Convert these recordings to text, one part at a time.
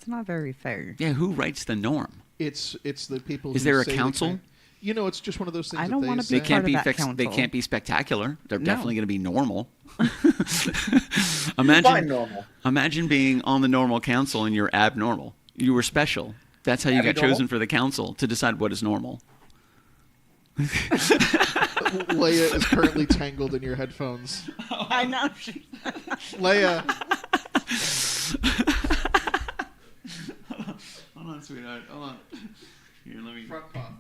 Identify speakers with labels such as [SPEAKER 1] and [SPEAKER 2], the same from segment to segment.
[SPEAKER 1] That's not very fair.
[SPEAKER 2] Yeah, who writes the norm?
[SPEAKER 3] It's the people.
[SPEAKER 2] Is
[SPEAKER 3] who
[SPEAKER 2] there a
[SPEAKER 3] say
[SPEAKER 2] council?
[SPEAKER 3] It's just one of those things.
[SPEAKER 1] I don't
[SPEAKER 3] that
[SPEAKER 1] wanna
[SPEAKER 3] say.
[SPEAKER 1] be part of that
[SPEAKER 2] They
[SPEAKER 1] council.
[SPEAKER 2] can't be spectacular. They're
[SPEAKER 1] No.
[SPEAKER 2] definitely going to be normal.
[SPEAKER 4] Fine, normal.
[SPEAKER 2] Imagine being on the normal council and you're abnormal. You were special. That's how you got
[SPEAKER 4] Abnormal?
[SPEAKER 2] chosen for the council, to decide what is normal.
[SPEAKER 3] Leia is currently tangled in your headphones.
[SPEAKER 1] I know.
[SPEAKER 3] Leia.
[SPEAKER 2] Hold on, sweetheart. Hold on. Here, let me.
[SPEAKER 3] Front paw.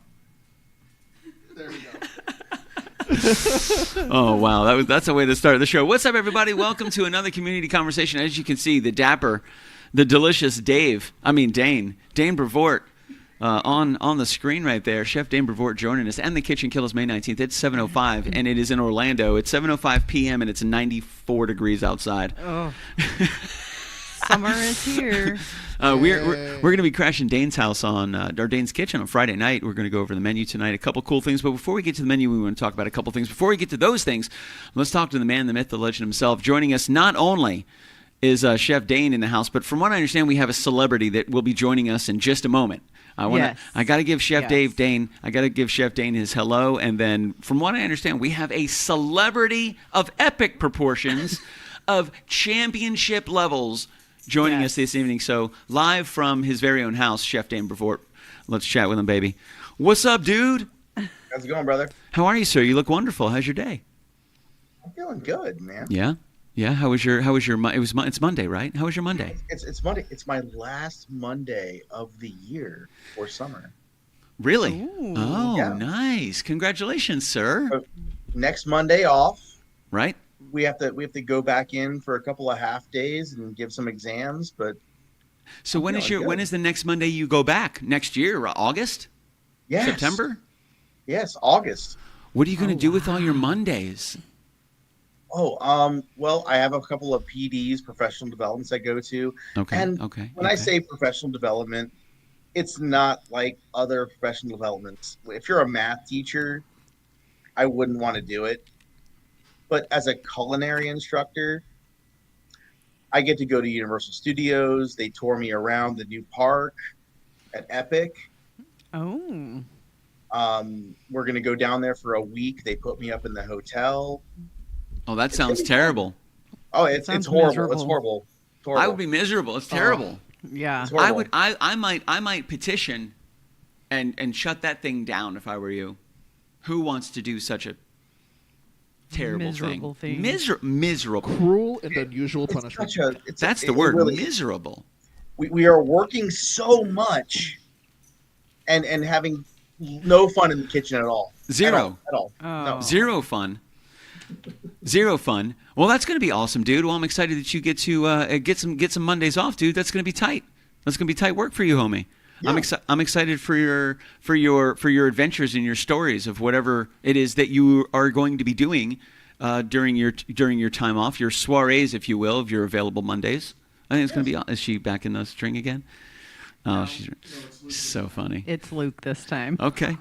[SPEAKER 3] There we go.
[SPEAKER 2] Oh wow, that's a way to start the show. What's up, everybody? Welcome to another community conversation. As you can see, the dapper, the delicious Dane Brevoort, on the screen right there. Chef Dane Brevoort joining us, and the KitchenKillaz May 19th. It's 7:05, and it is in Orlando. It's 7:05 p.m. and it's 94 degrees outside.
[SPEAKER 1] Oh. Summer is here.
[SPEAKER 2] We're going to be crashing Dane's house or Dane's kitchen on Friday night. We're going to go over the menu tonight, a couple cool things. But before we get to the menu, we want to talk about a couple things. Before we get to those things, let's talk to the man, the myth, the legend himself. Joining us not only is Chef Dane in the house, but from what I understand, we have a celebrity that will be joining us in just a moment. I got to give Chef Dane his hello, and then from what I understand, we have a celebrity of epic proportions, of championship levels, joining us this evening. So live from his very own house, Chef Dane Brevoort. Let's chat with him, baby. What's up, dude?
[SPEAKER 4] How's it going, brother?
[SPEAKER 2] How are you, sir? You look wonderful. How's your day?
[SPEAKER 4] I'm feeling good, man.
[SPEAKER 2] Yeah. How was your it's Monday, right? How was your Monday?
[SPEAKER 4] It's Monday. It's my last Monday of the year for summer.
[SPEAKER 2] Really?
[SPEAKER 1] Ooh.
[SPEAKER 2] Oh,
[SPEAKER 4] Yeah.
[SPEAKER 2] nice. Congratulations, sir.
[SPEAKER 4] So, next Monday off.
[SPEAKER 2] Right?
[SPEAKER 4] We have to go back in for a couple of half days and give some exams, but
[SPEAKER 2] So when is
[SPEAKER 4] feeling good.
[SPEAKER 2] the next Monday you go back? Next year, August?
[SPEAKER 4] yes.
[SPEAKER 2] September?
[SPEAKER 4] Yes, August.
[SPEAKER 2] What are you going to do with all your Mondays?
[SPEAKER 4] Well, I have a couple of PDs, professional developments I go to.
[SPEAKER 2] Okay.
[SPEAKER 4] And
[SPEAKER 2] okay.
[SPEAKER 4] when I say professional development, it's not like other professional developments. If you're a math teacher, I wouldn't want to do it. But as a culinary instructor, I get to go to Universal Studios. They tour me around the new park at Epic.
[SPEAKER 1] Oh.
[SPEAKER 4] We're going to go down there for a week. They put me up in the hotel.
[SPEAKER 2] Oh, that sounds terrible.
[SPEAKER 4] Oh, it's
[SPEAKER 1] Sounds
[SPEAKER 4] horrible.
[SPEAKER 1] miserable.
[SPEAKER 4] It's horrible. It's horrible.
[SPEAKER 2] I would be miserable. It's terrible.
[SPEAKER 1] Yeah.
[SPEAKER 4] It's horrible.
[SPEAKER 2] I might petition and shut that thing down if I were you. Who wants to do such a terrible
[SPEAKER 1] Miserable thing.
[SPEAKER 2] Miserable.
[SPEAKER 3] Cruel and unusual punishment.
[SPEAKER 2] That's the word. Miserable.
[SPEAKER 4] We are working so much and having no fun in the kitchen at all.
[SPEAKER 2] Zero.
[SPEAKER 4] At all.
[SPEAKER 1] Oh.
[SPEAKER 4] No.
[SPEAKER 2] Zero fun. Zero fun. Well, that's going to be awesome, dude. Well, I'm excited that you get to get some Mondays off, dude. That's going to be tight. That's going to be tight work for you, homie.
[SPEAKER 4] Yeah.
[SPEAKER 2] I'm excited for your adventures and your stories of whatever it is that you are going to be doing during your time off, your soirees, if you will, of your available Mondays. I think it's going to be. Is she back in the string again? Oh, she's so funny.
[SPEAKER 1] It's Luke this time.
[SPEAKER 2] Okay.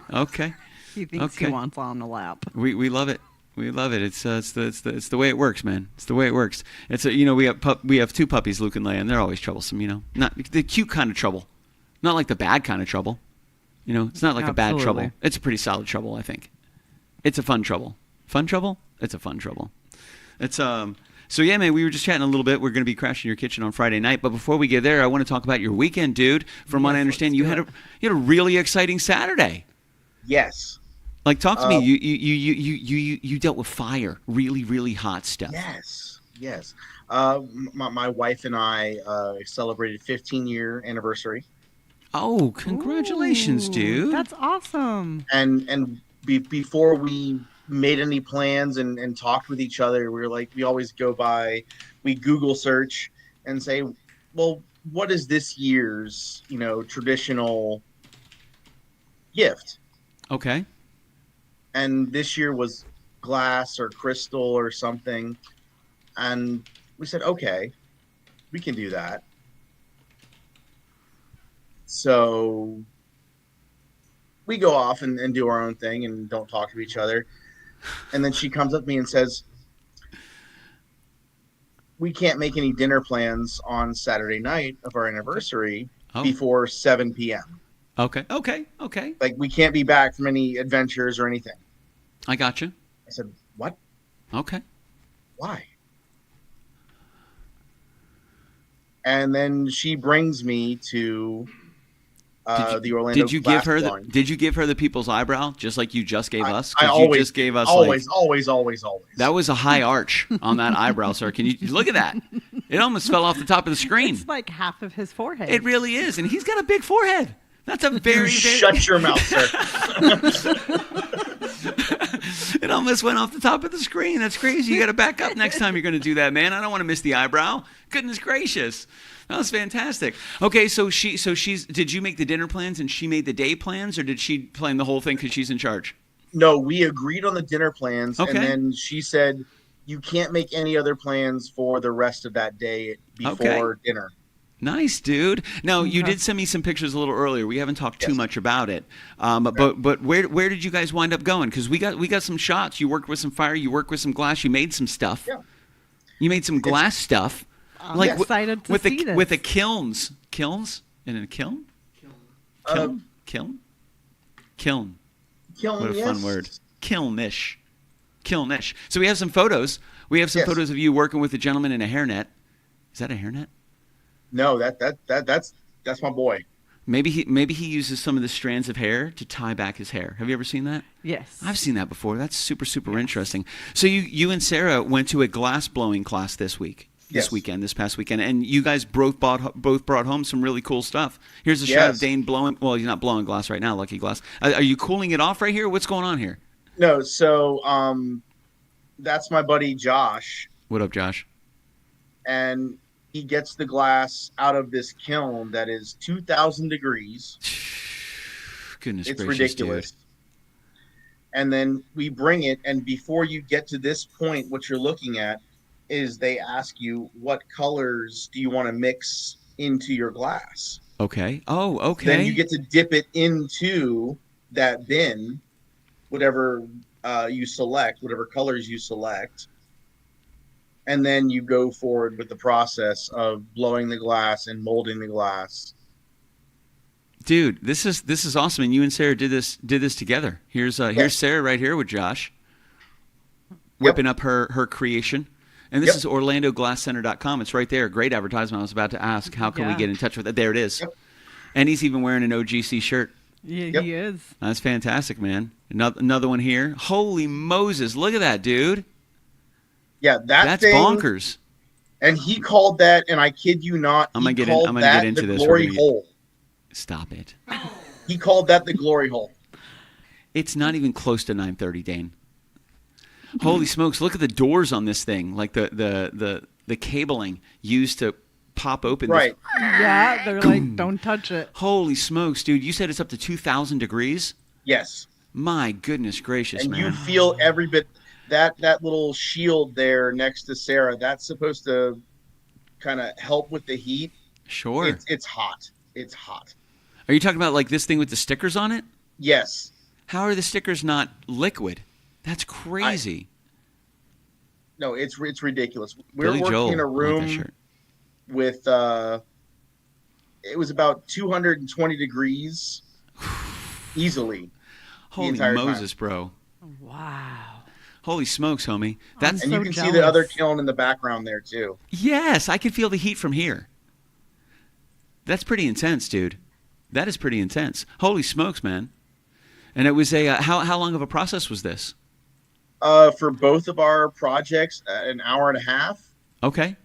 [SPEAKER 1] He thinks he wants on the lap.
[SPEAKER 2] We love it. We love it. It's the way it works, man. It's the way it works. We have two puppies, Luke and Leia, and they're always troublesome. Not the cute kind of trouble, not like the bad kind of trouble. It's not like a bad
[SPEAKER 1] Absolutely.
[SPEAKER 2] trouble. It's a pretty solid trouble, I think. It's a fun trouble. Fun trouble? It's a fun trouble. It's So yeah, man, we were just chatting a little bit. We're going to be crashing your kitchen on Friday night, but before we get there, I want to talk about your weekend, dude. From what I understand, you had a really exciting Saturday.
[SPEAKER 4] Yes.
[SPEAKER 2] Like, talk to me. You dealt with fire, really, really hot stuff.
[SPEAKER 4] Yes. My wife and I celebrated 15-year anniversary.
[SPEAKER 2] Oh, congratulations,
[SPEAKER 1] Ooh,
[SPEAKER 2] dude.
[SPEAKER 1] That's awesome.
[SPEAKER 4] And before we made any plans and talked with each other, we always we Google search and say, well, what is this year's, traditional gift?
[SPEAKER 2] Okay.
[SPEAKER 4] And this year was glass or crystal or something. And we said, okay, we can do that. So we go off and do our own thing and don't talk to each other. And then she comes up to me and says, we can't make any dinner plans on Saturday night of our anniversary
[SPEAKER 2] Oh.
[SPEAKER 4] before 7 p.m.
[SPEAKER 2] Okay.
[SPEAKER 4] Like, we can't be back from any adventures or anything.
[SPEAKER 2] I got you.
[SPEAKER 4] I said, what?
[SPEAKER 2] Okay.
[SPEAKER 4] Why? And then she brings me to the Orlando.
[SPEAKER 2] Did you give her the people's eyebrow just like you just gave us?
[SPEAKER 4] I
[SPEAKER 2] 'Cause
[SPEAKER 4] always
[SPEAKER 2] you just gave us
[SPEAKER 4] always.
[SPEAKER 2] That was a high arch on that eyebrow, sir. Can you look at that? It almost fell off the top of the screen.
[SPEAKER 1] It's like half of his forehead.
[SPEAKER 2] It really is, and he's got a big forehead. That's a very
[SPEAKER 4] Shut your mouth, sir.
[SPEAKER 2] It almost went off the top of the screen. That's crazy. You got to back up next time you're going to do that, man. I don't want to miss the eyebrow. Goodness gracious. That was fantastic. Okay, she's. Did you make the dinner plans and she made the day plans, or did she plan the whole thing because she's in charge?
[SPEAKER 4] No, we agreed on the dinner plans,
[SPEAKER 2] Okay.
[SPEAKER 4] and then she said, you can't make any other plans for the rest of that day before dinner.
[SPEAKER 2] Nice, dude. Now, you did send me some pictures a little earlier. We haven't talked too much about it. But where did you guys wind up going? Because we got some shots. You worked with some fire. You worked with some glass. You made some stuff.
[SPEAKER 4] Yeah.
[SPEAKER 2] You made some glass stuff.
[SPEAKER 1] I'm excited to see this.
[SPEAKER 2] With the kilns. Kilns? In a kiln? Kiln? Kiln?
[SPEAKER 4] Kiln,
[SPEAKER 2] What a
[SPEAKER 4] yes.
[SPEAKER 2] fun word. Kilnish. Kilnish. So we have some photos. We have some
[SPEAKER 4] Yes.
[SPEAKER 2] photos of you working with a gentleman in a hairnet. Is that a hairnet?
[SPEAKER 4] No, that's my boy.
[SPEAKER 2] Maybe he uses some of the strands of hair to tie back his hair. Have you ever seen that?
[SPEAKER 1] Yes.
[SPEAKER 2] I've seen that before. That's super interesting. So you and Sarah went to a glass blowing class this
[SPEAKER 4] Yes.
[SPEAKER 2] past weekend, and you guys both brought home some really cool stuff. Here's a shot of Dane blowing. Well, he's not blowing glass right now, lucky glass. Are you cooling it off right here? What's going on here?
[SPEAKER 4] No, so that's my buddy Josh,
[SPEAKER 2] What up, Josh?
[SPEAKER 4] and he gets the glass out of this kiln that is 2,000 degrees.
[SPEAKER 2] Goodness
[SPEAKER 4] It's
[SPEAKER 2] gracious,
[SPEAKER 4] ridiculous.
[SPEAKER 2] dude.
[SPEAKER 4] And then we bring it, and before you get to this point, what you're looking at is they ask you, what colors do you want to mix into your glass?
[SPEAKER 2] Okay. Oh, okay.
[SPEAKER 4] Then you get to dip it into that bin, whatever you select, whatever colors you select. And then you go forward with the process of blowing the glass and molding the glass.
[SPEAKER 2] Dude, this is awesome, and you and Sarah did this together. Here's Sarah right here with Josh, whipping up her creation, and this is OrlandoGlassCenter.com. It's right there. Great advertisement. I was about to ask, how can we get in touch with it? There it is, and he's even wearing an OGC shirt.
[SPEAKER 1] Yeah, he is.
[SPEAKER 2] That's fantastic, man. Another one here. Holy Moses! Look at that, dude.
[SPEAKER 4] Yeah,
[SPEAKER 2] That's
[SPEAKER 4] thing,
[SPEAKER 2] bonkers.
[SPEAKER 4] And he called that, and I kid you not,
[SPEAKER 2] I'm gonna get into
[SPEAKER 4] the
[SPEAKER 2] this.
[SPEAKER 4] glory hole.
[SPEAKER 2] Stop it.
[SPEAKER 4] He called that the glory hole.
[SPEAKER 2] It's not even close to 9:30, Dane. Holy smokes! Look at the doors on this thing, like the cabling used to pop open.
[SPEAKER 4] Right.
[SPEAKER 1] Yeah, they're like, don't touch it.
[SPEAKER 2] Holy smokes, dude! You said it's up to 2,000 degrees.
[SPEAKER 4] Yes.
[SPEAKER 2] My goodness gracious,
[SPEAKER 4] And
[SPEAKER 2] man!
[SPEAKER 4] you feel every bit. That little shield there next to Sarah, that's supposed to kind of help with the heat.
[SPEAKER 2] Sure.
[SPEAKER 4] It's hot. It's hot.
[SPEAKER 2] Are you talking about like this thing with the stickers on it?
[SPEAKER 4] Yes.
[SPEAKER 2] How are the stickers not liquid? That's crazy.
[SPEAKER 4] No, it's ridiculous. We're
[SPEAKER 2] Billy
[SPEAKER 4] working
[SPEAKER 2] Joel,
[SPEAKER 4] in a
[SPEAKER 2] I like that
[SPEAKER 4] room
[SPEAKER 2] shirt.
[SPEAKER 4] with it was about 220 degrees easily.
[SPEAKER 2] Holy
[SPEAKER 4] entire
[SPEAKER 2] Moses, bro!
[SPEAKER 1] Wow.
[SPEAKER 2] Holy smokes, homie! That's
[SPEAKER 4] And
[SPEAKER 1] so
[SPEAKER 4] you can see
[SPEAKER 1] jealous.
[SPEAKER 4] the other kiln in the background there too.
[SPEAKER 2] yes, I can feel the heat from here. That's pretty intense, dude. That is pretty intense. Holy smokes, man! And it was a how long of a process was this?
[SPEAKER 4] For both of our projects, an hour and a half.
[SPEAKER 2] Okay.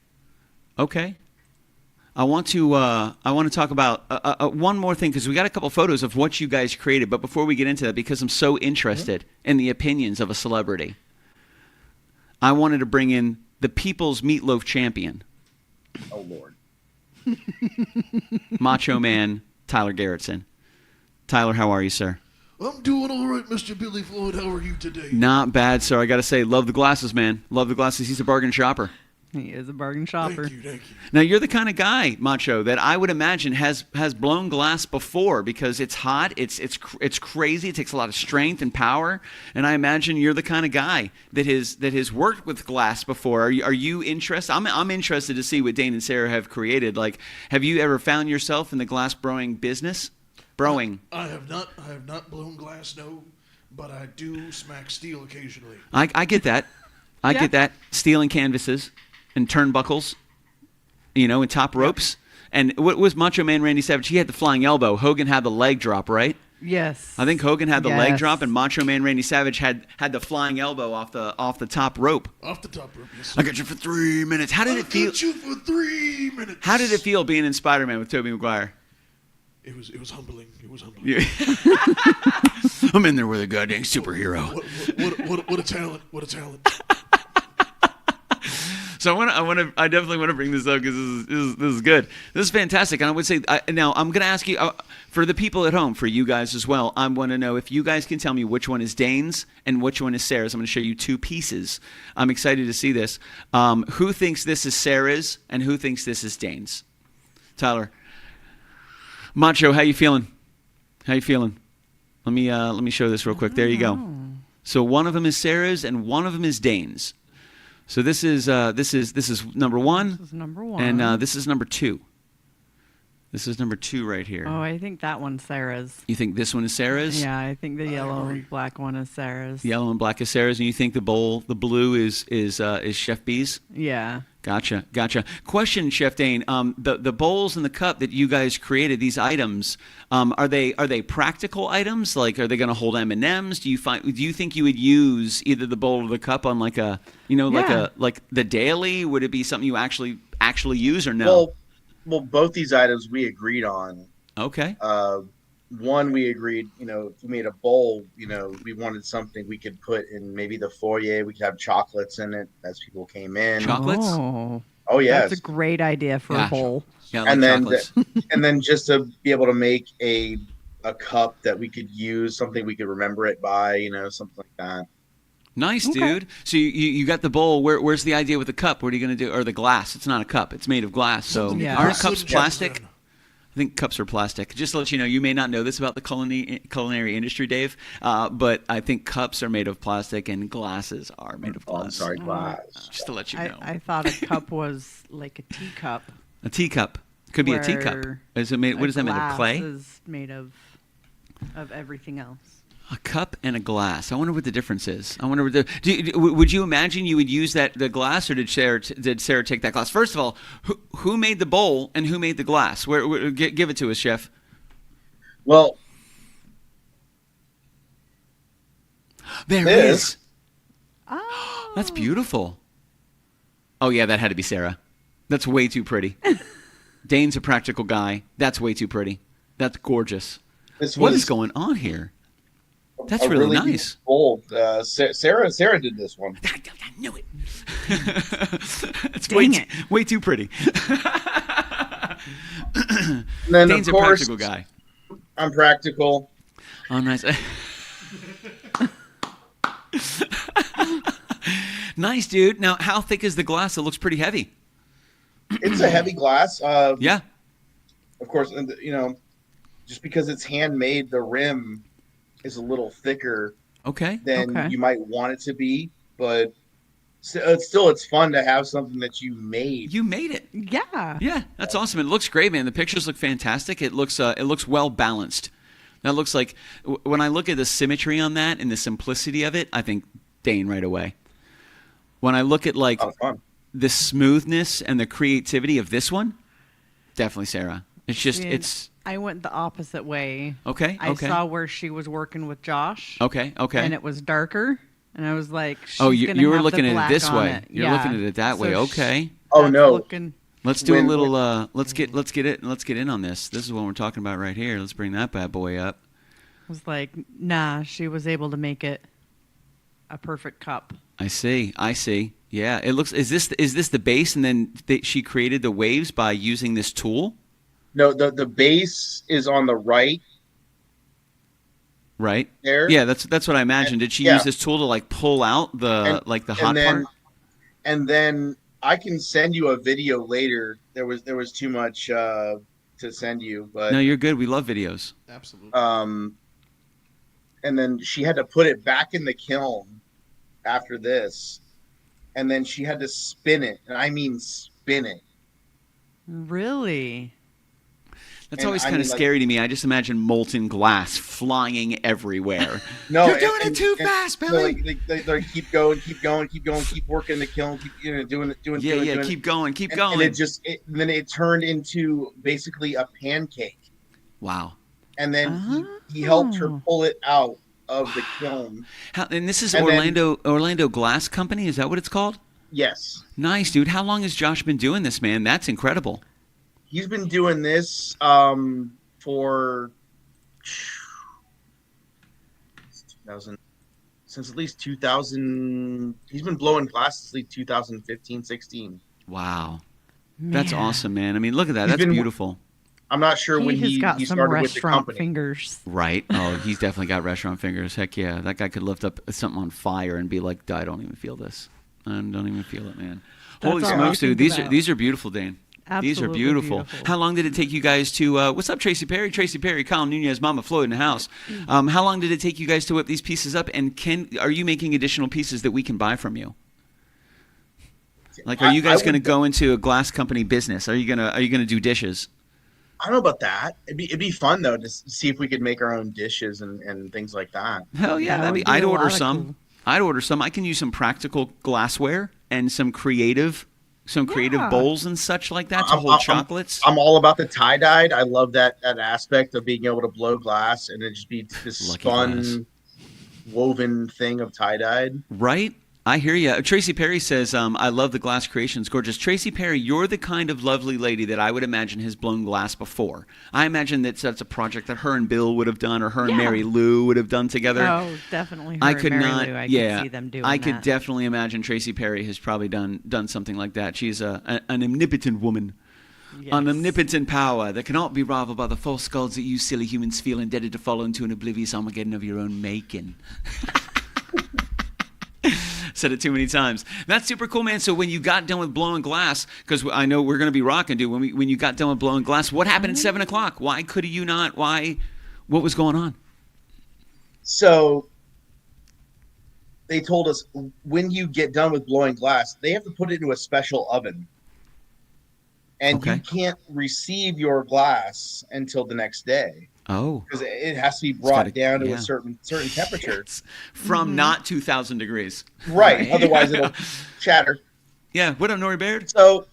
[SPEAKER 2] I want to talk about one more thing because we got a couple photos of what you guys created. But before we get into that, because I'm so interested in the opinions of a celebrity, I wanted to bring in the People's Meatloaf Champion,
[SPEAKER 4] Oh Lord.
[SPEAKER 2] Macho Man Tyler Garrettson. Tyler, how are you, sir?
[SPEAKER 5] I'm doing all right, Mr. Billy Floyd. How are you today?
[SPEAKER 2] Not bad, sir. I got to say, love the glasses, man. Love the glasses. He's a bargain shopper.
[SPEAKER 1] He is a bargain shopper.
[SPEAKER 5] Thank you.
[SPEAKER 2] Now, you're the kind of guy, Macho, that I would imagine has blown glass before because it's hot, it's crazy, it takes a lot of strength and power, and I imagine you're the kind of guy that has worked with glass before. Are you interested? I'm interested to see what Dane and Sarah have created. Like, have you ever found yourself in the glass brewing business?
[SPEAKER 5] I have not blown glass, no, but I do smack steel occasionally.
[SPEAKER 2] I get that. I get that. Stealing canvases and turnbuckles, and top ropes. And what was Macho Man Randy Savage? He had the flying elbow. Hogan had the leg drop, right?
[SPEAKER 1] Yes.
[SPEAKER 2] I think Hogan had the leg drop, and Macho Man Randy Savage had the flying elbow off the top rope.
[SPEAKER 5] Off the top rope, yes.
[SPEAKER 2] I got you for 3 minutes. How did it feel?
[SPEAKER 5] I got you for 3 minutes.
[SPEAKER 2] How did it feel being in Spider-Man with Tobey Maguire?
[SPEAKER 5] It was humbling. It was humbling.
[SPEAKER 2] Yeah. I'm in there with a goddamn superhero.
[SPEAKER 5] What a talent! What a talent!
[SPEAKER 2] So I definitely want to bring this up because this is good. This is fantastic, and I would say now I'm going to ask you for the people at home, for you guys as well. I want to know if you guys can tell me which one is Dane's and which one is Sarah's. I'm going to show you 2 pieces. I'm excited to see this. Who thinks this is Sarah's and who thinks this is Dane's? Tyler. Macho, how you feeling? Let me show this real quick. There you go. So one of them is Sarah's and one of them is Dane's. So this is number 1.
[SPEAKER 1] This is number 1.
[SPEAKER 2] And this is number 2. This is number 2 right here.
[SPEAKER 1] Oh, I think that one's Sarah's.
[SPEAKER 2] You think this one is Sarah's?
[SPEAKER 1] Yeah, I think the yellow and black one is Sarah's.
[SPEAKER 2] The yellow and black is Sarah's, and you think the blue is Chef B's?
[SPEAKER 1] Yeah.
[SPEAKER 2] Gotcha. Question, Chef Dane. The bowls and the cup that you guys created, these items, are they practical items? Like, are they going to hold M&Ms? Do you think you would use either the bowl or the cup on like a like the daily? Would it be something you actually use or no?
[SPEAKER 4] Well, both these items we agreed on.
[SPEAKER 2] Okay.
[SPEAKER 4] One, we agreed, if we made a bowl, we wanted something we could put in maybe the foyer. We could have chocolates in it as people came in.
[SPEAKER 2] Chocolates?
[SPEAKER 4] Oh, yes.
[SPEAKER 1] That's a great idea for a bowl.
[SPEAKER 2] Yeah, I like chocolates.
[SPEAKER 4] And then just to be able to make a cup that we could use, something we could remember it by, something like that.
[SPEAKER 2] Nice,
[SPEAKER 1] Okay.
[SPEAKER 2] dude. So you got the bowl. Where's the idea with the cup? What are you going to do? Or the glass? It's not a cup. It's made of glass. So
[SPEAKER 1] Yeah.
[SPEAKER 2] aren't cups plastic? I think cups are plastic. Just to let you know, you may not know this about the culinary industry, Dave, but I think cups are made of plastic and glasses are made of glass.
[SPEAKER 4] I'm sorry, glass.
[SPEAKER 2] Just to let you know.
[SPEAKER 1] I thought a cup was like a teacup.
[SPEAKER 2] A teacup. Could be a teacup. Is it made? What is that made of? Clay?
[SPEAKER 1] Glass is made of everything else.
[SPEAKER 2] A cup and a glass. I wonder what the difference is. I wonder would you imagine you would use the glass, or did Sarah take that glass? First of all, who made the bowl and who made the glass? Give it to us, Chef.
[SPEAKER 4] Well,
[SPEAKER 2] there it is.
[SPEAKER 1] Oh.
[SPEAKER 2] That's beautiful. Oh yeah, that had to be Sarah. That's way too pretty. Dane's a practical guy. That's way too pretty. That's gorgeous. What is going on here? That's really nice.
[SPEAKER 4] Bold. Sarah did this one.
[SPEAKER 2] I knew it. It's
[SPEAKER 1] Dang
[SPEAKER 2] way too pretty.
[SPEAKER 4] And then,
[SPEAKER 2] Dane's
[SPEAKER 4] of
[SPEAKER 2] a
[SPEAKER 4] course,
[SPEAKER 2] practical guy.
[SPEAKER 4] I'm practical.
[SPEAKER 2] Oh, nice. Nice, dude. Now, how thick is the glass? It looks pretty heavy.
[SPEAKER 4] It's a heavy glass.
[SPEAKER 2] Yeah.
[SPEAKER 4] Of course, just because it's handmade, the rim is a little thicker than you might want it to be, but it's fun to have something that you made.
[SPEAKER 2] You made it.
[SPEAKER 1] Yeah,
[SPEAKER 2] that's awesome. It looks great, man. The pictures look fantastic. It looks well balanced. That looks like, when I look at the symmetry on that and the simplicity of it, I think Dane right away. When I look at the smoothness and the creativity of this one, definitely Sarah. It's just
[SPEAKER 1] I went the opposite way.
[SPEAKER 2] Okay.
[SPEAKER 1] I saw where she was working with Josh.
[SPEAKER 2] Okay.
[SPEAKER 1] And it was darker, and I was like,
[SPEAKER 2] you were looking at it this way. You're looking at it that way. Okay.
[SPEAKER 4] Oh no.
[SPEAKER 2] Let's do a little. Let's get in on this. This is what we're talking about right here. Let's bring that bad boy up.
[SPEAKER 1] I was like, nah. She was able to make it a perfect cup.
[SPEAKER 2] I see. Yeah. It looks. Is this the base, and then she created the waves by using this tool?
[SPEAKER 4] No, the base is on the right.
[SPEAKER 2] Right
[SPEAKER 4] there.
[SPEAKER 2] Yeah, that's what I imagined. Did she use this tool to pull out the hot part?
[SPEAKER 4] And then I can send you a video later. There was too much to send you, but
[SPEAKER 2] No, you're good. We love videos.
[SPEAKER 5] Absolutely.
[SPEAKER 4] And then she had to put it back in the kiln after this, and then she had to spin it, and I mean spin it.
[SPEAKER 1] Really?
[SPEAKER 2] That's
[SPEAKER 4] And
[SPEAKER 2] always
[SPEAKER 4] I
[SPEAKER 2] kind of
[SPEAKER 4] mean, like-
[SPEAKER 2] scary to me. I just imagine molten glass flying everywhere.
[SPEAKER 4] No,
[SPEAKER 2] You're doing it too fast,
[SPEAKER 4] so,
[SPEAKER 2] Billy.
[SPEAKER 4] they keep going, keep working the kiln, keep doing it.
[SPEAKER 2] Yeah, keep going.
[SPEAKER 4] And then it turned into basically a pancake.
[SPEAKER 2] Wow.
[SPEAKER 4] And then he helped her pull it out of the kiln.
[SPEAKER 2] And this is
[SPEAKER 4] And
[SPEAKER 2] Orlando Glass Company. Is that what it's called?
[SPEAKER 4] Yes.
[SPEAKER 2] Nice, dude. How long has Josh been doing this, man? That's incredible.
[SPEAKER 4] He's been doing this for 2000, since at least 2000. He's been blowing glass since at least 2015, 16.
[SPEAKER 2] Wow. That's
[SPEAKER 1] Man.
[SPEAKER 2] awesome, man. I mean, look at that.
[SPEAKER 4] He's
[SPEAKER 2] That's
[SPEAKER 4] been-
[SPEAKER 2] beautiful.
[SPEAKER 4] I'm not sure when
[SPEAKER 1] He has got
[SPEAKER 4] he
[SPEAKER 1] some
[SPEAKER 4] started with the
[SPEAKER 1] restaurant
[SPEAKER 4] company.
[SPEAKER 1] fingers.
[SPEAKER 2] Right. Oh, he's definitely got restaurant fingers. Heck yeah. That guy could lift up something on fire and be like, I don't even feel this. I don't even feel it, man.
[SPEAKER 1] That's
[SPEAKER 2] Holy
[SPEAKER 1] all I
[SPEAKER 2] smokes, dude.
[SPEAKER 1] think about.
[SPEAKER 2] These are beautiful, Dane. These are
[SPEAKER 1] Absolutely
[SPEAKER 2] beautiful. How long did it take you guys to what's up, Tracy Perry? Tracy Perry, Colin Nunez, Mama Floyd in the house. How long did it take you guys to whip these pieces up? And are you making additional pieces that we can buy from you? Like, are you guys going to go into a glass company business? Are you gonna do dishes?
[SPEAKER 4] I don't know about that. It'd be fun though to see if we could make our own dishes and things like that.
[SPEAKER 2] Hell yeah,
[SPEAKER 1] That would be
[SPEAKER 2] I'd
[SPEAKER 1] a
[SPEAKER 2] order
[SPEAKER 1] lot of
[SPEAKER 2] some.
[SPEAKER 1] cool.
[SPEAKER 2] I'd order some. I can use some practical glassware and some creative
[SPEAKER 1] Yeah.
[SPEAKER 2] bowls and such like that to
[SPEAKER 4] I'm-
[SPEAKER 2] hold
[SPEAKER 4] I'm-
[SPEAKER 2] chocolates.
[SPEAKER 4] I'm all about the tie-dyed. I love that aspect of being able to blow glass and it just be this
[SPEAKER 2] Lucky glass.
[SPEAKER 4] spun woven thing of tie-dyed.
[SPEAKER 2] Right? I hear you. Tracy Perry says, I love the glass creations. Gorgeous. Tracy Perry, you're the kind of lovely lady that I would imagine has blown glass before. I imagine that's a project that her and Bill would have done or her and
[SPEAKER 1] Yeah.
[SPEAKER 2] Mary Lou would have done together.
[SPEAKER 1] Oh, definitely. Her
[SPEAKER 2] I
[SPEAKER 1] and
[SPEAKER 2] could
[SPEAKER 1] Mary
[SPEAKER 2] not.
[SPEAKER 1] Lou, I
[SPEAKER 2] yeah,
[SPEAKER 1] could see them doing
[SPEAKER 2] I could
[SPEAKER 1] that.
[SPEAKER 2] definitely imagine Tracy Perry has probably done something like that. She's an omnipotent woman.
[SPEAKER 1] Yes.
[SPEAKER 2] An omnipotent power that cannot be rivaled by the false gods that you silly humans feel indebted to follow into an oblivious Armageddon of your own making. Said it too many times. That's super cool, man. So when you got done with blowing glass, because I know we're going to be rocking, dude. When you got done with blowing glass, what happened at 7 o'clock? Why could you not? Why? What was going on?
[SPEAKER 4] So they told us when you get done with blowing glass, they have to put it into a special oven. And
[SPEAKER 2] Okay.
[SPEAKER 4] you can't receive your glass until the next day
[SPEAKER 2] Oh.
[SPEAKER 4] because it has to be brought
[SPEAKER 2] gotta-
[SPEAKER 4] down to
[SPEAKER 2] yeah.
[SPEAKER 4] a certain temperature.
[SPEAKER 2] It's from not 2,000 degrees.
[SPEAKER 4] Right. Otherwise it'll shatter.
[SPEAKER 2] Yeah. What up, Nori Baird?
[SPEAKER 4] So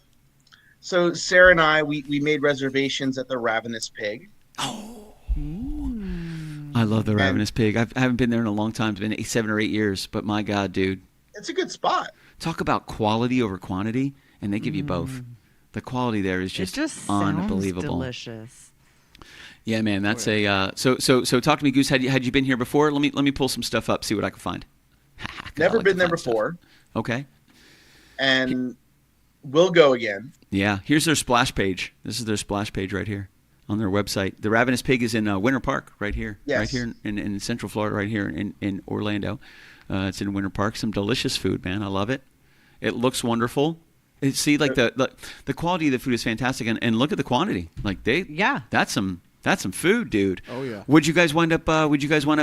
[SPEAKER 4] Sarah and I, we made reservations at the Ravenous Pig.
[SPEAKER 2] I love the Ravenous Pig. I haven't been there in a long time. It's been 7 or 8 years. But my God, dude.
[SPEAKER 4] It's a good spot.
[SPEAKER 2] Talk about quality over quantity. And they give you both. The quality there is just,
[SPEAKER 1] it just sounds
[SPEAKER 2] unbelievable.
[SPEAKER 1] delicious.
[SPEAKER 2] Yeah, man, that's so talk to me, Goose. Had you been here before? Let me pull some stuff up, see what I can find. 'Cause I
[SPEAKER 4] Never
[SPEAKER 2] like to
[SPEAKER 4] been there
[SPEAKER 2] find stuff.
[SPEAKER 4] before.
[SPEAKER 2] Okay.
[SPEAKER 4] And we'll go again.
[SPEAKER 2] Yeah, here's their splash page. This is their splash page right here on their website. The Ravenous Pig is in Winter Park, right here.
[SPEAKER 4] Yes.
[SPEAKER 2] Right here in Central Florida, right here in Orlando. It's in Winter Park. Some delicious food, man. I love it. It looks wonderful. See, like the quality of the food is fantastic, and look at the quantity. Like that's some food, dude.
[SPEAKER 3] Oh, yeah.
[SPEAKER 2] Would you guys wind up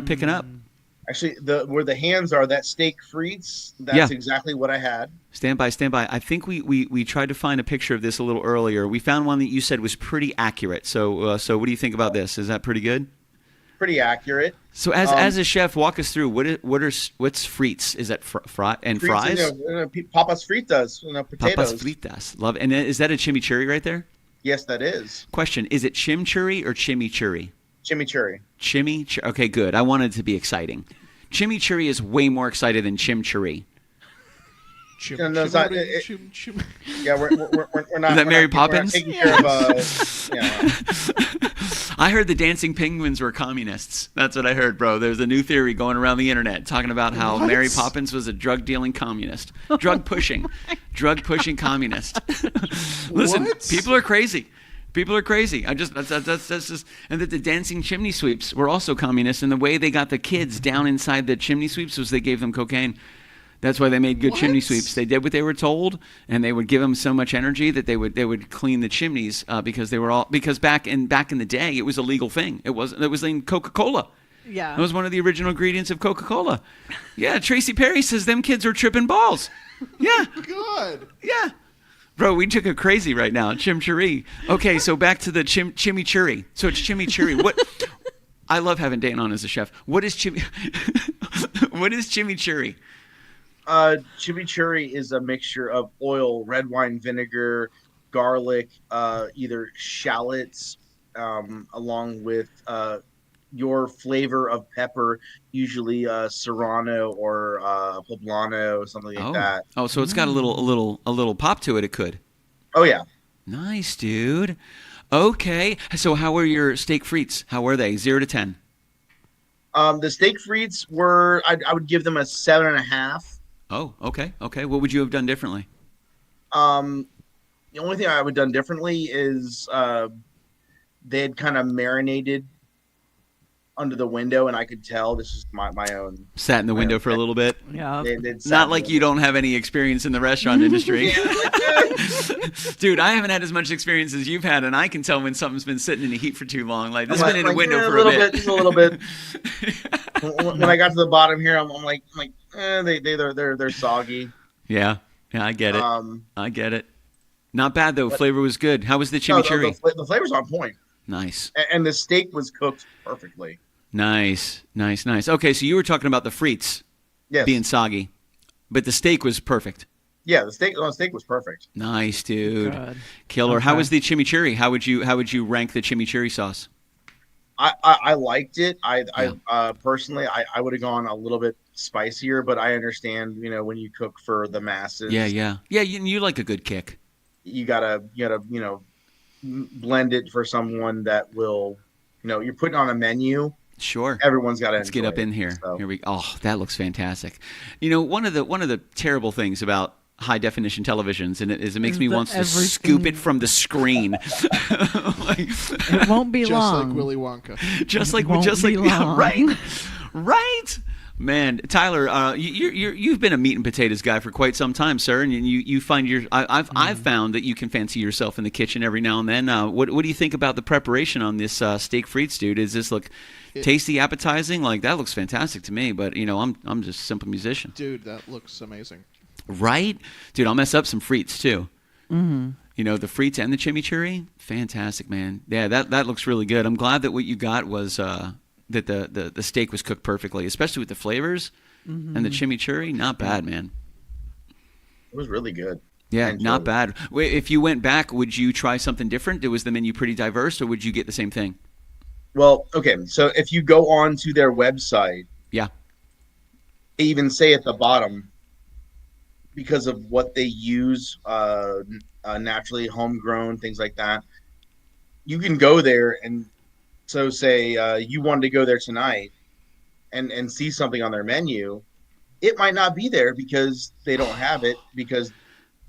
[SPEAKER 2] picking up?
[SPEAKER 4] Actually, where the hands are, that steak frites, that's
[SPEAKER 2] Yeah.
[SPEAKER 4] exactly what I had.
[SPEAKER 2] Stand by. I think we tried to find a picture of this a little earlier. We found one that you said was pretty accurate. So what do you think about this? Is that pretty good?
[SPEAKER 4] Pretty accurate.
[SPEAKER 2] So as a chef, walk us through what's frites? Is that and fries?
[SPEAKER 4] Papas fritas, potatoes.
[SPEAKER 2] Papas fritas. Love. And is that a chimichurri right there?
[SPEAKER 4] Yes, that is.
[SPEAKER 2] Question: is it chimichurri or chimichurri?
[SPEAKER 4] Chimichurri.
[SPEAKER 2] Chimichurri. Okay, good. I wanted it to be exciting. Chimichurri is way more excited than chimchurri.
[SPEAKER 4] No, it's not- Yeah, we're not.
[SPEAKER 2] Is that
[SPEAKER 4] we're
[SPEAKER 2] Mary
[SPEAKER 4] not,
[SPEAKER 2] Poppins?
[SPEAKER 4] We're not taking care of.
[SPEAKER 2] I heard the dancing penguins were communists. That's what I heard, bro. There's a new theory going around the internet talking about how Mary Poppins was a drug-dealing communist, drug-pushing communist. Listen,
[SPEAKER 3] What?
[SPEAKER 2] people are crazy. People are crazy. That's just, and that the dancing chimney sweeps were also communists, and the way they got the kids down inside the chimney sweeps was they gave them cocaine. That's why they made good
[SPEAKER 3] What?
[SPEAKER 2] chimney sweeps. They did what they were told, and they would give them so much energy that they would clean the chimneys because back in the day it was a legal thing. It was in Coca-Cola.
[SPEAKER 1] Yeah.
[SPEAKER 2] That was one of the original ingredients of Coca-Cola. Yeah, Tracy Perry says them kids are tripping balls. Yeah,
[SPEAKER 3] Good.
[SPEAKER 2] yeah. Bro, we took it crazy right now. Chimichurri. Okay, so back to the chimichurri. So it's chimichurri. What? I love having Dane on as a chef. What is what is chimichurri?
[SPEAKER 4] Chimichurri is a mixture of oil, red wine vinegar, garlic, either shallots, along with your flavor of pepper, usually serrano or poblano, something like that.
[SPEAKER 2] Oh, so it's got a little pop to it. It could.
[SPEAKER 4] Oh yeah.
[SPEAKER 2] Nice, dude. Okay, so how were your steak frites? How were they? 0 to 10.
[SPEAKER 4] The steak frites were, I would give them a 7.5.
[SPEAKER 2] Oh, okay. What would you have done differently?
[SPEAKER 4] The only thing I would have done differently is they had kind of marinated under the window, and I could tell this is my own.
[SPEAKER 2] Sat in the window for a little bit.
[SPEAKER 1] Yeah.
[SPEAKER 4] They'd sat
[SPEAKER 2] Not
[SPEAKER 4] in
[SPEAKER 2] like
[SPEAKER 4] the
[SPEAKER 2] you don't have any experience in the restaurant industry. Dude, I haven't had as much experience as you've had, and I can tell when something's been sitting in the heat for too long. Like, this has been in a window for a bit.
[SPEAKER 4] Just a little bit. When I got to the bottom here, I'm like, they're soggy.
[SPEAKER 2] Yeah, I get it. I get it. Not bad, though. Flavor was good. How was the
[SPEAKER 4] No,
[SPEAKER 2] chimichurri?
[SPEAKER 4] the flavor's on point.
[SPEAKER 2] Nice.
[SPEAKER 4] And the steak was cooked perfectly.
[SPEAKER 2] Nice. Okay, so you were talking about the frites
[SPEAKER 4] Yes.
[SPEAKER 2] being soggy, but the steak was perfect.
[SPEAKER 4] Yeah, the steak was perfect.
[SPEAKER 2] Nice, dude.
[SPEAKER 1] Good.
[SPEAKER 2] Killer.
[SPEAKER 1] Okay.
[SPEAKER 2] How was the chimichurri? How would you rank the chimichurri sauce?
[SPEAKER 4] I liked it. I personally I would have gone a little bit spicier, but I understand, when you cook for the masses.
[SPEAKER 2] Yeah. You like a good kick.
[SPEAKER 4] You gotta blend it for someone that will, you're putting on a menu.
[SPEAKER 2] Sure.
[SPEAKER 4] Everyone's got to.
[SPEAKER 2] Let's get up in here.
[SPEAKER 4] So.
[SPEAKER 2] Here we. Oh, that looks fantastic. One of the terrible things about high definition televisions and it makes me want to scoop it from the screen.
[SPEAKER 1] It won't be
[SPEAKER 3] Just
[SPEAKER 1] long.
[SPEAKER 3] like Willy Wonka.
[SPEAKER 2] Just like
[SPEAKER 1] Won't be long.
[SPEAKER 2] right. Man, Tyler, you've been a meat and potatoes guy for quite some time, sir, and you find I've found that you can fancy yourself in the kitchen every now and then. What do you think about the preparation on this steak frites, dude? Does this look tasty, appetizing? Like, that looks fantastic to me, but I'm just a simple musician.
[SPEAKER 3] Dude, that looks amazing.
[SPEAKER 2] Right, dude. I'll mess up some frites too. Mm-hmm. The frites and the chimichurri, fantastic, man. Yeah, that looks really good. I'm glad that what you got was that the steak was cooked perfectly, especially with the flavors and the chimichurri. Not bad, man.
[SPEAKER 4] It was really good.
[SPEAKER 2] Yeah, not bad. Wait, if you went back, would you try something different? Was the menu pretty diverse, or would you get the same thing?
[SPEAKER 4] Well, okay. So if you go on to their website,
[SPEAKER 2] Yeah.
[SPEAKER 4] they even say at the bottom, because of what they use, naturally homegrown, things like that, you can go there and so say you wanted to go there tonight and see something on their menu. It might not be there because they don't have it, because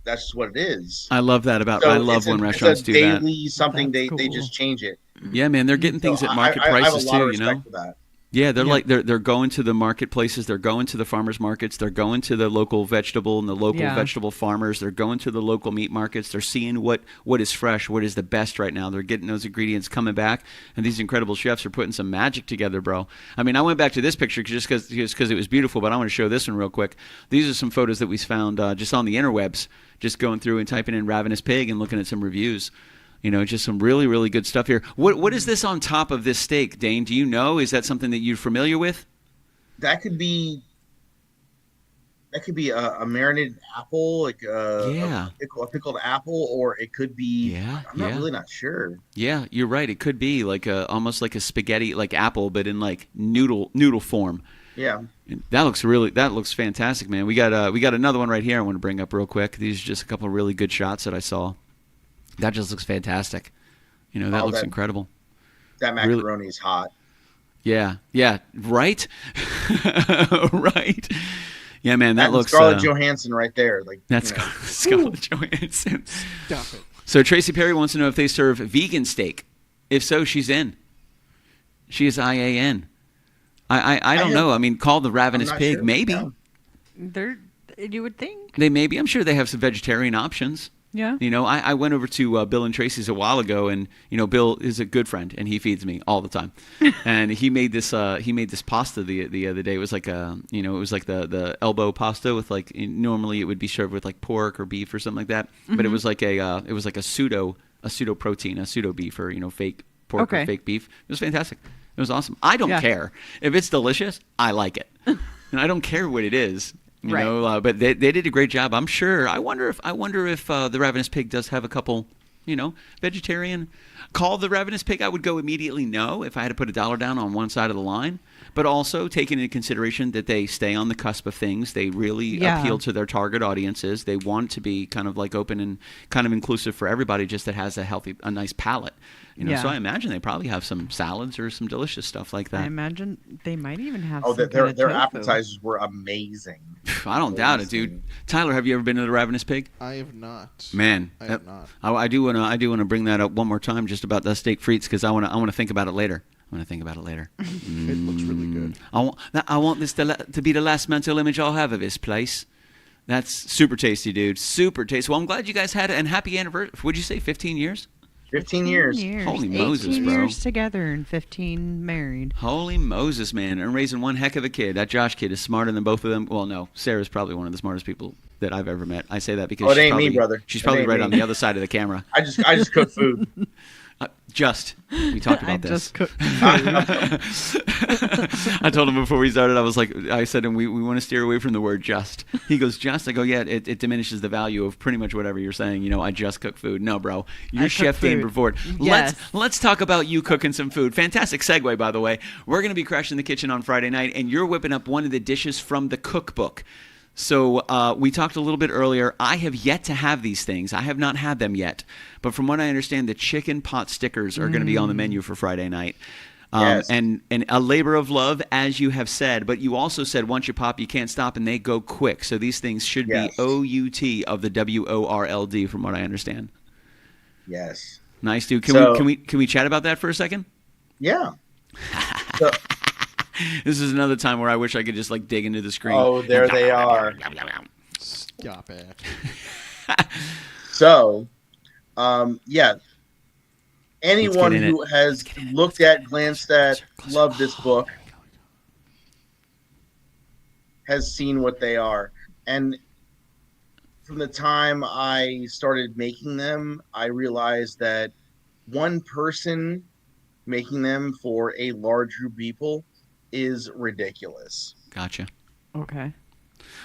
[SPEAKER 4] that's just what it is.
[SPEAKER 2] I love that about.
[SPEAKER 4] So
[SPEAKER 2] I love when restaurants do that.
[SPEAKER 4] It's a daily something.
[SPEAKER 1] That's
[SPEAKER 4] They
[SPEAKER 1] cool.
[SPEAKER 4] just change it.
[SPEAKER 2] Yeah, man, they're getting things at market
[SPEAKER 4] I
[SPEAKER 2] prices
[SPEAKER 4] have a lot of
[SPEAKER 2] too.
[SPEAKER 4] respect for that.
[SPEAKER 2] Yeah, they're going to the marketplaces, they're going to the farmers markets, they're going to the local vegetable and the local vegetable farmers, they're going to the local meat markets, they're seeing what is fresh, what is the best right now. They're getting those ingredients coming back, and these incredible chefs are putting some magic together, bro. I mean, I went back to this picture just because it was beautiful, but I want to show this one real quick. These are some photos that we found just on the interwebs, just going through and typing in Ravenous Pig and looking at some reviews. Just some really, really good stuff here. What is this on top of this steak, Dane? Do you know? Is that something that you're familiar with?
[SPEAKER 4] That could be a marinated apple, like a pickled apple, or it could be. I'm really not sure.
[SPEAKER 2] Yeah, you're right. It could be like almost like a spaghetti, like apple, but in like noodle form.
[SPEAKER 4] Yeah.
[SPEAKER 2] That looks fantastic, man. We got another one right here I want to bring up real quick. These are just a couple of really good shots that I saw. That just looks fantastic. That looks incredible.
[SPEAKER 4] That macaroni is hot.
[SPEAKER 2] Yeah, right? Right. Yeah, man, that looks...
[SPEAKER 4] Scarlett Johansson right there.
[SPEAKER 2] That's Scarlett Johansson.
[SPEAKER 3] Stop it.
[SPEAKER 2] So Tracy Perry wants to know if they serve vegan steak. If so, she's in. She is IAN. I don't know. I mean, call the Ravenous Pig,
[SPEAKER 4] sure.
[SPEAKER 2] maybe.
[SPEAKER 4] Yeah.
[SPEAKER 1] You would think.
[SPEAKER 2] They maybe. I'm sure they have some vegetarian options.
[SPEAKER 1] Yeah.
[SPEAKER 2] You know, I went over to Bill and Tracy's a while ago, and you know, Bill is a good friend, and he feeds me all the time. And he made this pasta the other day. It was like it was like the elbow pasta with like normally it would be served with like pork or beef or something like that, but it was like a pseudo protein, a pseudo beef or fake pork or fake beef. It was fantastic. It was awesome. I don't care if it's delicious. I like it, and I don't care what it is. You know, but they did a great job. I'm sure. I wonder if the Ravenous Pig does have a couple, vegetarian. Call the Ravenous Pig. I would go immediately no if I had to put $1 down on one side of the line. But also taking into consideration that they stay on the cusp of things. They really appeal to their target audiences. They want to be kind of like open and kind of inclusive for everybody, just that has a nice palate. So I imagine they probably have some salads or some delicious stuff like that.
[SPEAKER 1] I imagine they might even have.
[SPEAKER 4] Their appetizers were amazing.
[SPEAKER 2] I don't doubt it, dude. Tyler, have you ever been to the Ravenous Pig?
[SPEAKER 3] I have not.
[SPEAKER 2] Man,
[SPEAKER 3] I have not.
[SPEAKER 2] I do wanna bring that up one more time, just about the steak frites, because I wanna think about it later. It
[SPEAKER 3] looks really good.
[SPEAKER 2] I want this to be the last mental image I'll have of this place. That's super tasty, dude. Super tasty. Well, I'm glad you guys had it, and happy anniversary. Would you say 15 years?
[SPEAKER 4] 15 years.
[SPEAKER 2] Holy Moses,
[SPEAKER 1] 18
[SPEAKER 2] bro.
[SPEAKER 1] years together and 15 married.
[SPEAKER 2] Holy Moses, man. And raising one heck of a kid. That Josh kid is smarter than both of them. Well, no. Sarah's probably one of the smartest people that I've ever met. I say that because
[SPEAKER 4] me, brother.
[SPEAKER 2] She's probably right on the other side of the camera.
[SPEAKER 4] I just cook food.
[SPEAKER 2] We talked about this.
[SPEAKER 1] Just cooked.
[SPEAKER 2] I told him before we started, I said, and we want to steer away from the word just. He goes, just? I go, yeah, it diminishes the value of pretty much whatever you're saying. I just cook food. No, bro. You're Chef Dane Brevoort.
[SPEAKER 1] Yes.
[SPEAKER 2] Let's talk about you cooking some food. Fantastic segue, by the way. We're going to be crashing the kitchen on Friday night, and you're whipping up one of the dishes from the cookbook. So we talked a little bit earlier. I have yet to have these things. I have not had them yet. But from what I understand, the chicken pot stickers are going to be on the menu for Friday night.
[SPEAKER 4] Yes.
[SPEAKER 2] And a labor of love, as you have said. But you also said once you pop, you can't stop, and they go quick. So these things should be OUT of the WORLD, from what I understand.
[SPEAKER 4] Yes.
[SPEAKER 2] Nice, dude. Can we chat about that for a second?
[SPEAKER 4] Yeah. So,
[SPEAKER 2] this is another time where I wish I could just dig into the screen.
[SPEAKER 4] Oh, there they are.
[SPEAKER 3] Stop it.
[SPEAKER 4] So, anyone who has looked at, glanced at, loved this book has seen what they are. And from the time I started making them, I realized that one person making them for a large group of people is ridiculous.
[SPEAKER 2] Gotcha.
[SPEAKER 1] Okay.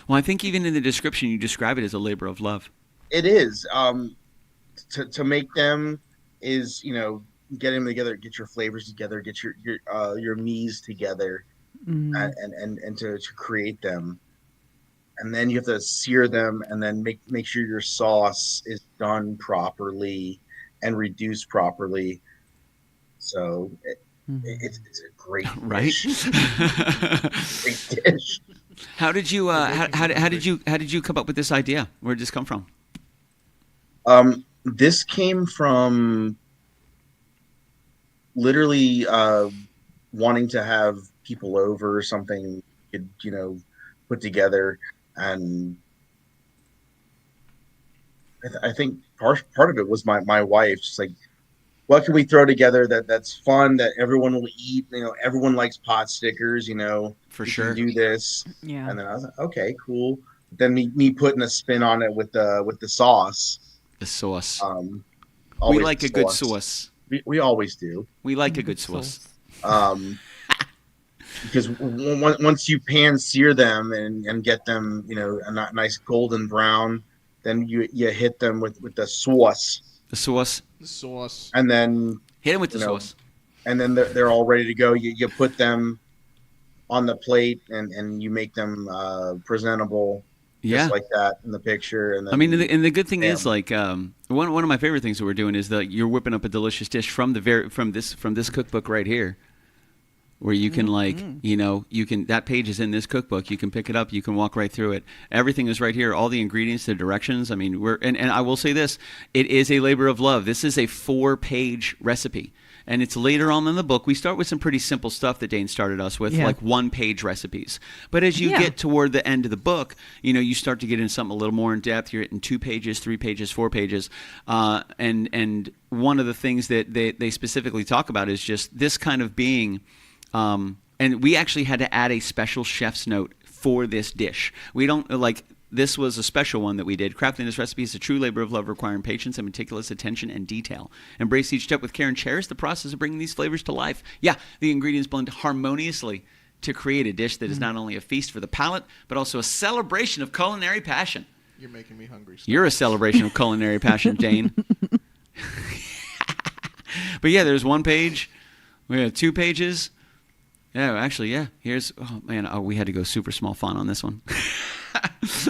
[SPEAKER 2] Well, I think even in the description, you describe it as a labor of love.
[SPEAKER 4] It is. To make them is, get them together, get your flavors together, get your meats together, and to create them. And then you have to sear them, and then make sure your sauce is done properly and reduced properly. So it's a great dish. Great dish.
[SPEAKER 2] How did you how did you come up with this idea? Where did this come from?
[SPEAKER 4] This came from literally wanting to have people over or something, put together, and I think part of it was my wife. She's like, what can we throw together that's fun, that everyone will eat? Everyone likes pot stickers.
[SPEAKER 2] For sure.
[SPEAKER 4] Do this.
[SPEAKER 1] Yeah.
[SPEAKER 4] And then I was like, okay, cool. Then me putting a spin on it with the sauce.
[SPEAKER 2] The sauce.
[SPEAKER 4] We
[SPEAKER 2] like a good sauce.
[SPEAKER 4] We always do.
[SPEAKER 2] We like a good sauce.
[SPEAKER 4] Because once you pan sear them and get them, a nice golden brown, then you hit them with the sauce.
[SPEAKER 2] The sauce.
[SPEAKER 3] The sauce.
[SPEAKER 4] And then
[SPEAKER 2] hit them with the sauce.
[SPEAKER 4] And then they're all ready to go. You put them on the plate and you make them presentable. Just like that in the picture. And then,
[SPEAKER 2] I mean, and the good thing is, one of my favorite things that we're doing is that you're whipping up a delicious dish from this cookbook right here, where you can that page is in this cookbook. You can pick it up. You can walk right through it. Everything is right here. All the ingredients, the directions. I mean, and I will say this: it is a labor of love. This is a 4-page recipe. and it's later on in the book. We start with some pretty simple stuff that Dane started us with,
[SPEAKER 1] Yeah.
[SPEAKER 2] like 1-page recipes. But as you
[SPEAKER 1] Yeah.
[SPEAKER 2] get toward the end of the book, you start to get into something a little more in depth. You're in 2 pages, 3 pages, 4 pages, and one of the things that they specifically talk about is just this kind of being. And we actually had to add a special chef's note for this dish. We don't this was a special one that we did. Crafting this recipe is a true labor of love requiring patience and meticulous attention and detail. Embrace each step with care and cherish the process of bringing these flavors to life. Yeah, the ingredients blend harmoniously to create a dish that is not only a feast for the palate, but also a celebration of culinary passion.
[SPEAKER 3] You're making me hungry.
[SPEAKER 2] You're a celebration of culinary passion, Dane. But yeah, there's 1 page. We have 2 pages. Yeah, actually, yeah. Here's, we had to go super small font on this one.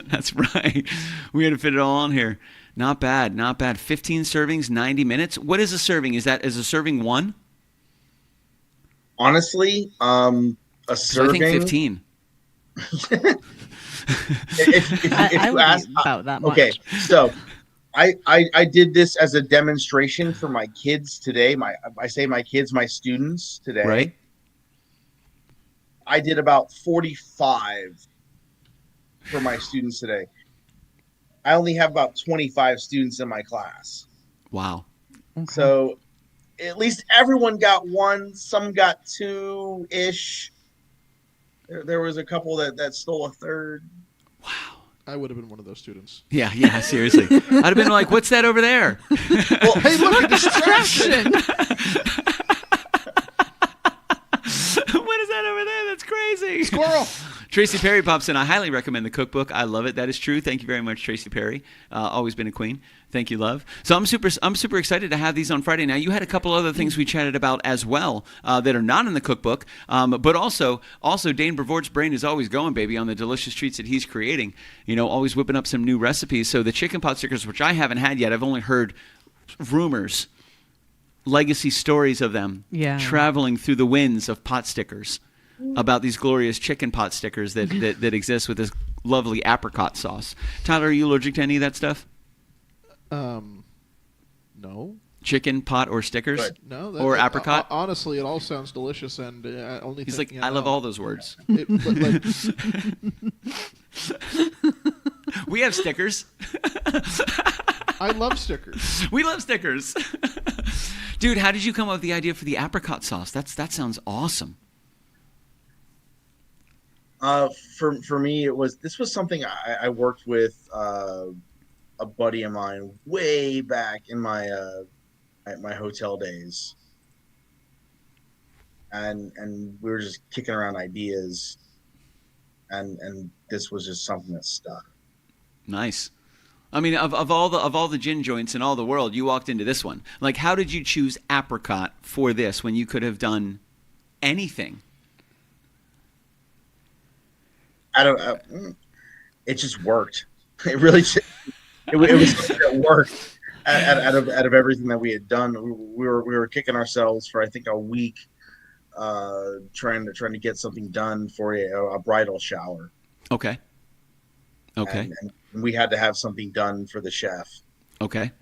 [SPEAKER 2] That's right. We had to fit it all on here. Not bad, not bad. 15 servings, 90 minutes. What is a serving? Is a serving 1?
[SPEAKER 4] Honestly, a
[SPEAKER 2] 'Cause
[SPEAKER 4] serving.
[SPEAKER 2] I think 15.
[SPEAKER 4] if
[SPEAKER 1] I
[SPEAKER 4] you
[SPEAKER 1] would
[SPEAKER 4] ask,
[SPEAKER 1] eat about that much.
[SPEAKER 4] okay, so I did this as a demonstration for my kids today. My students today.
[SPEAKER 2] Right.
[SPEAKER 4] I did about 45 for my students today. I only have about 25 students in my class.
[SPEAKER 2] Wow.
[SPEAKER 1] Okay.
[SPEAKER 4] So at least everyone got 1. Some got 2-ish. There was a couple that stole a third.
[SPEAKER 2] Wow.
[SPEAKER 3] I would have been one of those students.
[SPEAKER 2] Yeah, seriously. I'd have been like, what's that over there?
[SPEAKER 4] Well,
[SPEAKER 3] Hey, look at distraction!
[SPEAKER 2] What is that over there? That's crazy.
[SPEAKER 3] Squirrel!
[SPEAKER 2] Tracy Perry pops in. I highly recommend the cookbook. I love it. That is true. Thank you very much, Tracy Perry. Always been a queen. Thank you, love. So I'm super excited to have these on Friday. Now, you had a couple other things we chatted about as well that are not in the cookbook, but also Dane Brevoort's brain is always going, baby, on the delicious treats that he's creating. Always whipping up some new recipes. So the chicken pot stickers, which I haven't had yet, I've only heard rumors, legacy stories of them traveling through the winds of pot stickers about these glorious chicken pot stickers that exist with this lovely apricot sauce. Tyler, are you allergic to any of that stuff?
[SPEAKER 3] No.
[SPEAKER 2] Chicken pot or stickers?
[SPEAKER 4] Right.
[SPEAKER 3] No.
[SPEAKER 2] Or apricot?
[SPEAKER 3] Honestly, it all sounds delicious, and only.
[SPEAKER 2] He's like, I love all those words. We have stickers.
[SPEAKER 3] I love stickers.
[SPEAKER 2] We love stickers. Dude, how did you come up with the idea for the apricot sauce? That sounds awesome.
[SPEAKER 4] For me, this was something I worked with a buddy of mine way back in my my hotel days, and we were just kicking around ideas, and this was just something that stuck.
[SPEAKER 2] Nice. I mean, of all the gin joints in all the world, you walked into this one. Like, how did you choose apricot for this when you could have done anything?
[SPEAKER 4] I don't. It just worked. It really. It was something that worked out of everything that we had done. We were kicking ourselves for I think a week, trying to get something done for a bridal shower.
[SPEAKER 2] Okay. Okay.
[SPEAKER 4] And we had to have something done for the chef.
[SPEAKER 2] Okay.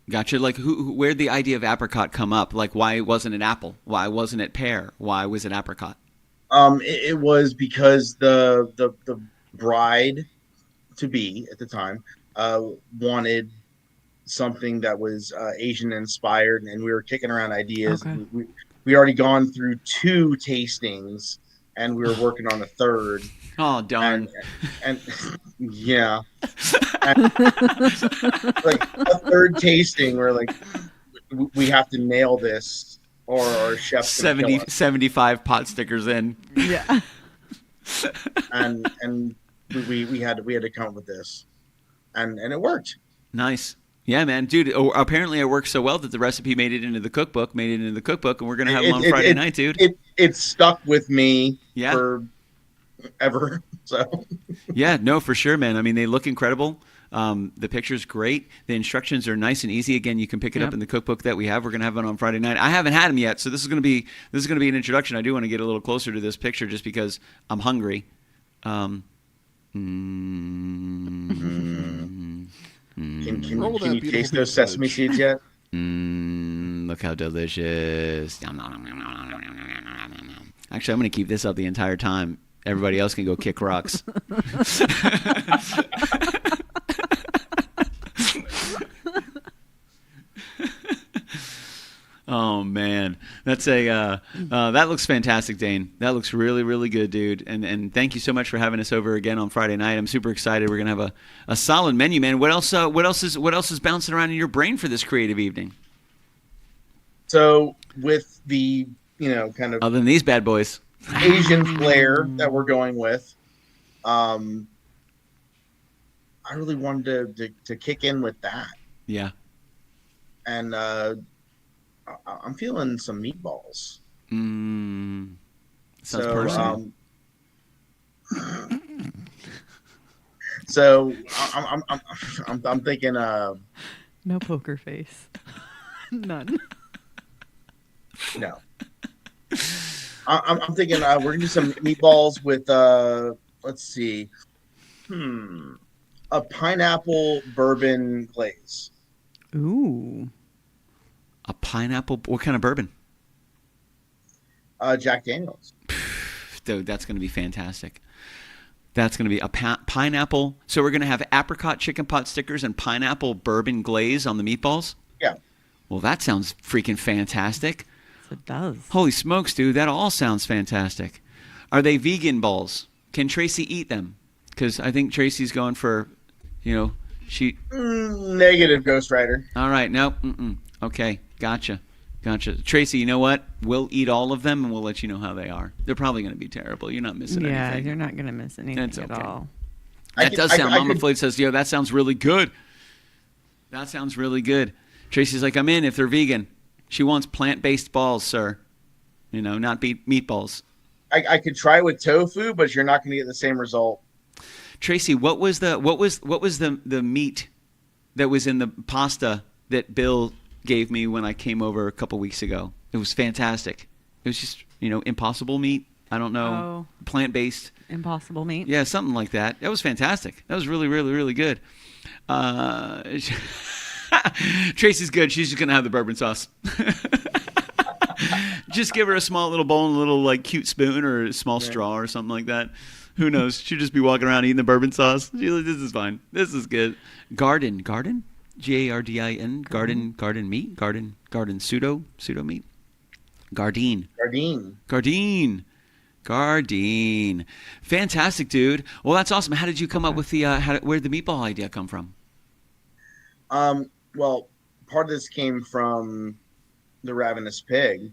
[SPEAKER 2] Gotcha. Like, where'd the idea of apricot come up? Like, why wasn't it apple? Why wasn't it pear? Why was it apricot?
[SPEAKER 4] It was because the bride to be at the time wanted something that was Asian inspired, and we were kicking around ideas.
[SPEAKER 1] Okay.
[SPEAKER 4] We already gone through 2 tastings, and we were working on a third.
[SPEAKER 2] Oh, darn.
[SPEAKER 4] And yeah, and, like a third tasting, we're like, we have to nail this, or our chef's
[SPEAKER 2] 75 pot stickers in.
[SPEAKER 1] Yeah.
[SPEAKER 4] and we had to come up with this, and it worked.
[SPEAKER 2] Nice. Yeah, man. Dude, apparently it worked so well that the recipe made it into the cookbook, and we're going to have them on Friday night, dude.
[SPEAKER 4] It stuck with me
[SPEAKER 2] Yeah.
[SPEAKER 4] for ever. So
[SPEAKER 2] Yeah, no, for sure, man. I mean, they look incredible. The picture's great. The instructions are nice and easy. Again, you can pick it up in the cookbook that we have. We're going to have it on Friday night. I haven't had them yet, so this is going to be an introduction. I do want to get a little closer to this picture just because I'm hungry. Can
[SPEAKER 3] Roll that
[SPEAKER 4] you
[SPEAKER 3] beautiful
[SPEAKER 4] taste those
[SPEAKER 3] footage.
[SPEAKER 4] sesame seeds yet?
[SPEAKER 2] Look how delicious. Actually, I'm going to keep this up the entire time. Everybody else can go kick rocks. Oh man, that's that looks fantastic, Dane. That looks really, really good, dude. And thank you so much for having us over again on Friday night. I'm super excited. We're gonna have a solid menu, man. What else is bouncing around in your brain for this creative evening?
[SPEAKER 4] So with the kind of
[SPEAKER 2] Other than these bad boys,
[SPEAKER 4] Asian flair that we're going with, I really wanted to kick in with that.
[SPEAKER 2] Yeah.
[SPEAKER 4] And I'm feeling some meatballs.
[SPEAKER 2] Sounds personal.
[SPEAKER 4] So I'm thinking.
[SPEAKER 1] No poker face. None.
[SPEAKER 4] No. I'm thinking we're gonna do some meatballs with let's see, a pineapple bourbon glaze.
[SPEAKER 1] Ooh.
[SPEAKER 2] A pineapple. What kind of bourbon?
[SPEAKER 4] Jack Daniels.
[SPEAKER 2] Dude, that's going to be fantastic. That's going to be a pineapple. So we're going to have apricot chicken pot stickers and pineapple bourbon glaze on the meatballs?
[SPEAKER 4] Yeah.
[SPEAKER 2] Well, that sounds freaking fantastic.
[SPEAKER 1] Yes, it does.
[SPEAKER 2] Holy smokes, dude. That all sounds fantastic. Are they vegan balls? Can Tracy eat them? Because I think Tracy's going for, she...
[SPEAKER 4] Negative, Ghost Rider.
[SPEAKER 2] All right. No. Okay. Gotcha. Tracy, you know what? We'll eat all of them, and we'll let you know how they are. They're probably going to be terrible. You're not missing anything.
[SPEAKER 1] Yeah, you're not going to miss anything
[SPEAKER 2] That's
[SPEAKER 1] at
[SPEAKER 2] okay.
[SPEAKER 1] all.
[SPEAKER 2] That does sound... Mama Floyd says, that sounds really good. That sounds really good. Tracy's like, I'm in if they're vegan. She wants plant-based balls, sir. Not meatballs.
[SPEAKER 4] I could try with tofu, but you're not going to get the same result.
[SPEAKER 2] Tracy, what was the meat that was in the pasta that Bill gave me when I came over a couple weeks ago? It was fantastic. It was just, impossible meat. I don't know.
[SPEAKER 1] Oh.
[SPEAKER 2] Plant-based.
[SPEAKER 1] Impossible meat.
[SPEAKER 2] Yeah, something like that. That was fantastic. That was really, really, really good. Tracy's good. She's just going to have the bourbon sauce. Just give her a small little bowl and a little cute spoon or a small straw or something like that. Who knows? She'll just be walking around eating the bourbon sauce. She's like, this is fine. This is good. Garden? Gardin? Garden meat? Garden pseudo meat? Gardine. Fantastic, dude. Well, that's awesome. How did you come up with the, where did the meatball idea come from?
[SPEAKER 4] Well, part of this came from the Ravenous Pig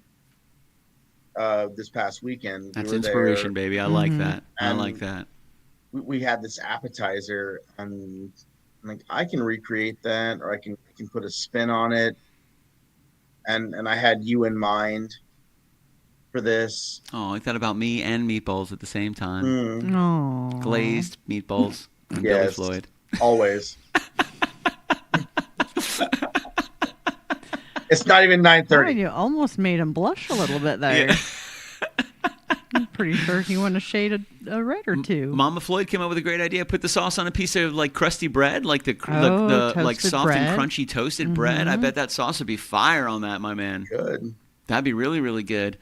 [SPEAKER 4] this past weekend.
[SPEAKER 2] That's inspiration, baby. I like that. I
[SPEAKER 4] And
[SPEAKER 2] like that.
[SPEAKER 4] we had this appetizer, and I can recreate that, or I can put a spin on it. And I had you in mind for this.
[SPEAKER 2] Oh, I thought about me and meatballs at the same time.
[SPEAKER 1] Oh.
[SPEAKER 2] Glazed meatballs. And Billy
[SPEAKER 4] Yes.
[SPEAKER 2] Floyd.
[SPEAKER 4] Always. It's not even 9:30.
[SPEAKER 1] You almost made him blush a little bit there.
[SPEAKER 2] Yeah.
[SPEAKER 1] I'm pretty sure he went a shade a red or two.
[SPEAKER 2] Mama Floyd came up with a great idea. Put the sauce on a piece of crusty bread, the
[SPEAKER 1] toasted
[SPEAKER 2] soft
[SPEAKER 1] bread.
[SPEAKER 2] and crunchy toasted bread. I bet that sauce would be fire on that, my man.
[SPEAKER 4] Good.
[SPEAKER 2] That'd be really, really good.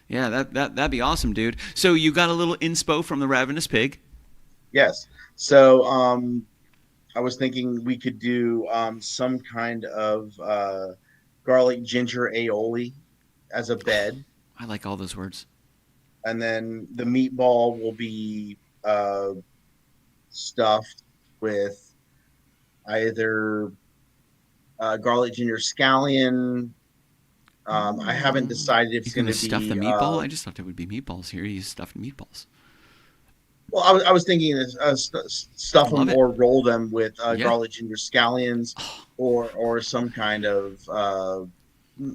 [SPEAKER 2] Yeah, that'd be awesome, dude. So you got a little inspo from the Ravenous Pig.
[SPEAKER 4] Yes. So I was thinking we could do some kind of garlic ginger aioli as a bed.
[SPEAKER 2] I like all those words.
[SPEAKER 4] And then the meatball will be stuffed with either garlic ginger scallion. I haven't decided if
[SPEAKER 2] You're
[SPEAKER 4] it's going
[SPEAKER 2] gonna
[SPEAKER 4] to be
[SPEAKER 2] stuff the meatball? I just thought there would be meatballs here. You stuffed meatballs.
[SPEAKER 4] Well, I was thinking stuff
[SPEAKER 2] Love
[SPEAKER 4] them
[SPEAKER 2] it.
[SPEAKER 4] or roll them with
[SPEAKER 2] Yeah.
[SPEAKER 4] garlic ginger scallions, or some kind of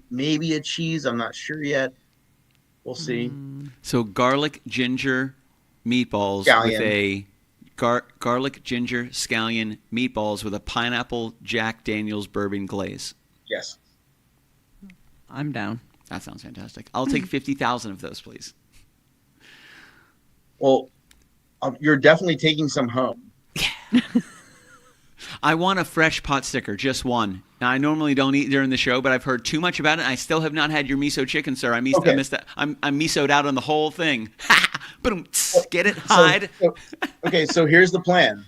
[SPEAKER 4] maybe a cheese. I'm not sure yet. We'll see.
[SPEAKER 2] So garlic ginger meatballs with a garlic ginger scallion meatballs with a pineapple Jack Daniels bourbon glaze.
[SPEAKER 4] Yes.
[SPEAKER 1] I'm down.
[SPEAKER 2] That sounds fantastic. I'll take 50,000 of those, please.
[SPEAKER 4] Well, you're definitely taking some home.
[SPEAKER 2] I want a fresh pot sticker, just one. Now, I normally don't eat during the show, but I've heard too much about it. I still have not had your miso chicken, sir. I missed that. I'm misoed out on the whole thing. Boom, get it, hide.
[SPEAKER 4] So here's the plan.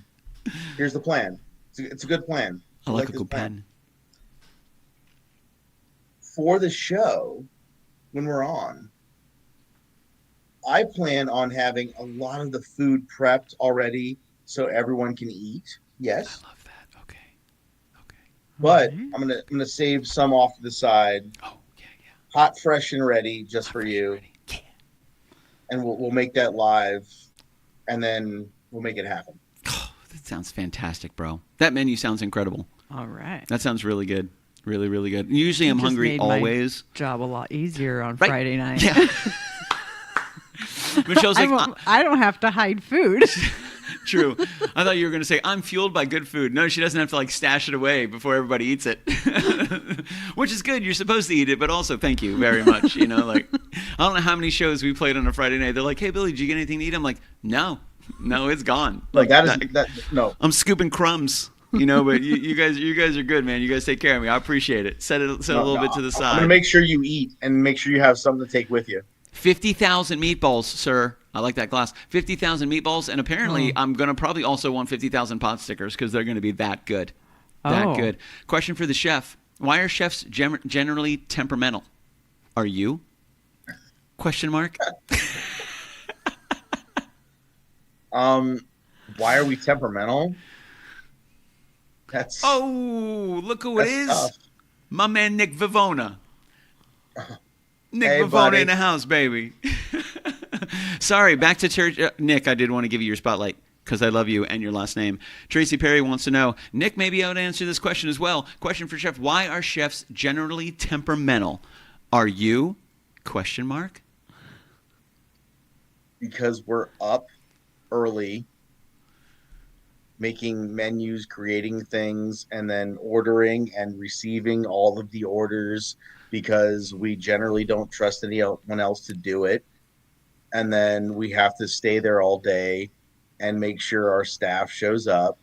[SPEAKER 4] Here's the plan. It's a good plan.
[SPEAKER 2] I like a good plan.
[SPEAKER 4] For the show, when we're on, I plan on having a lot of the food prepped already so everyone can eat. Yes.
[SPEAKER 2] I love that. Okay.
[SPEAKER 4] But I'm gonna save some off to the side.
[SPEAKER 2] Oh, yeah.
[SPEAKER 4] Hot, fresh, and ready just for you.
[SPEAKER 2] Yeah.
[SPEAKER 4] And we'll make that live, and then we'll make it happen.
[SPEAKER 2] Oh, that sounds fantastic, bro. That menu sounds incredible.
[SPEAKER 1] All right.
[SPEAKER 2] That sounds really good. Really, really good. Usually I'm hungry always.
[SPEAKER 1] My job a lot easier on Friday night.
[SPEAKER 2] Yeah. Michelle's like,
[SPEAKER 1] I don't have to hide food.
[SPEAKER 2] True. I thought you were going to say, I'm fueled by good food. No, she doesn't have to like stash it away before everybody eats it. Which is good. You're supposed to eat it, but also thank you very much. You know, like, I don't know how many shows we played on a Friday night. They're like, hey, Billy, did you get anything to eat? I'm like, no, it's gone.
[SPEAKER 4] Like no.
[SPEAKER 2] I'm scooping crumbs. You know, but you guys are good, man. You guys take care of me. I appreciate it. Set a little bit to the side.
[SPEAKER 4] I'm gonna make sure you eat and make sure you have something to take with you.
[SPEAKER 2] 50,000 meatballs, sir. I like that glass. 50,000 meatballs, and apparently I'm gonna probably also want 50,000 pot stickers because they're gonna be that good. That good. Question for the chef: why are chefs generally temperamental? Are you? Question mark.
[SPEAKER 4] Why are we temperamental? That's
[SPEAKER 2] look who it is.
[SPEAKER 4] Tough.
[SPEAKER 2] My man Nick Vivona. Nick
[SPEAKER 4] Hey,
[SPEAKER 2] Vivona
[SPEAKER 4] buddy.
[SPEAKER 2] in the house, baby. Sorry, back to church. Nick, I did want to give you your spotlight because I love you and your last name. Tracy Perry wants to know, Nick may be able to answer this question as well. Question for chef: why are chefs generally temperamental? Are you? Question mark.
[SPEAKER 4] Because we're up early, making menus, creating things, and then ordering and receiving all of the orders because we generally don't trust anyone else to do it. And then we have to stay there all day and make sure our staff shows up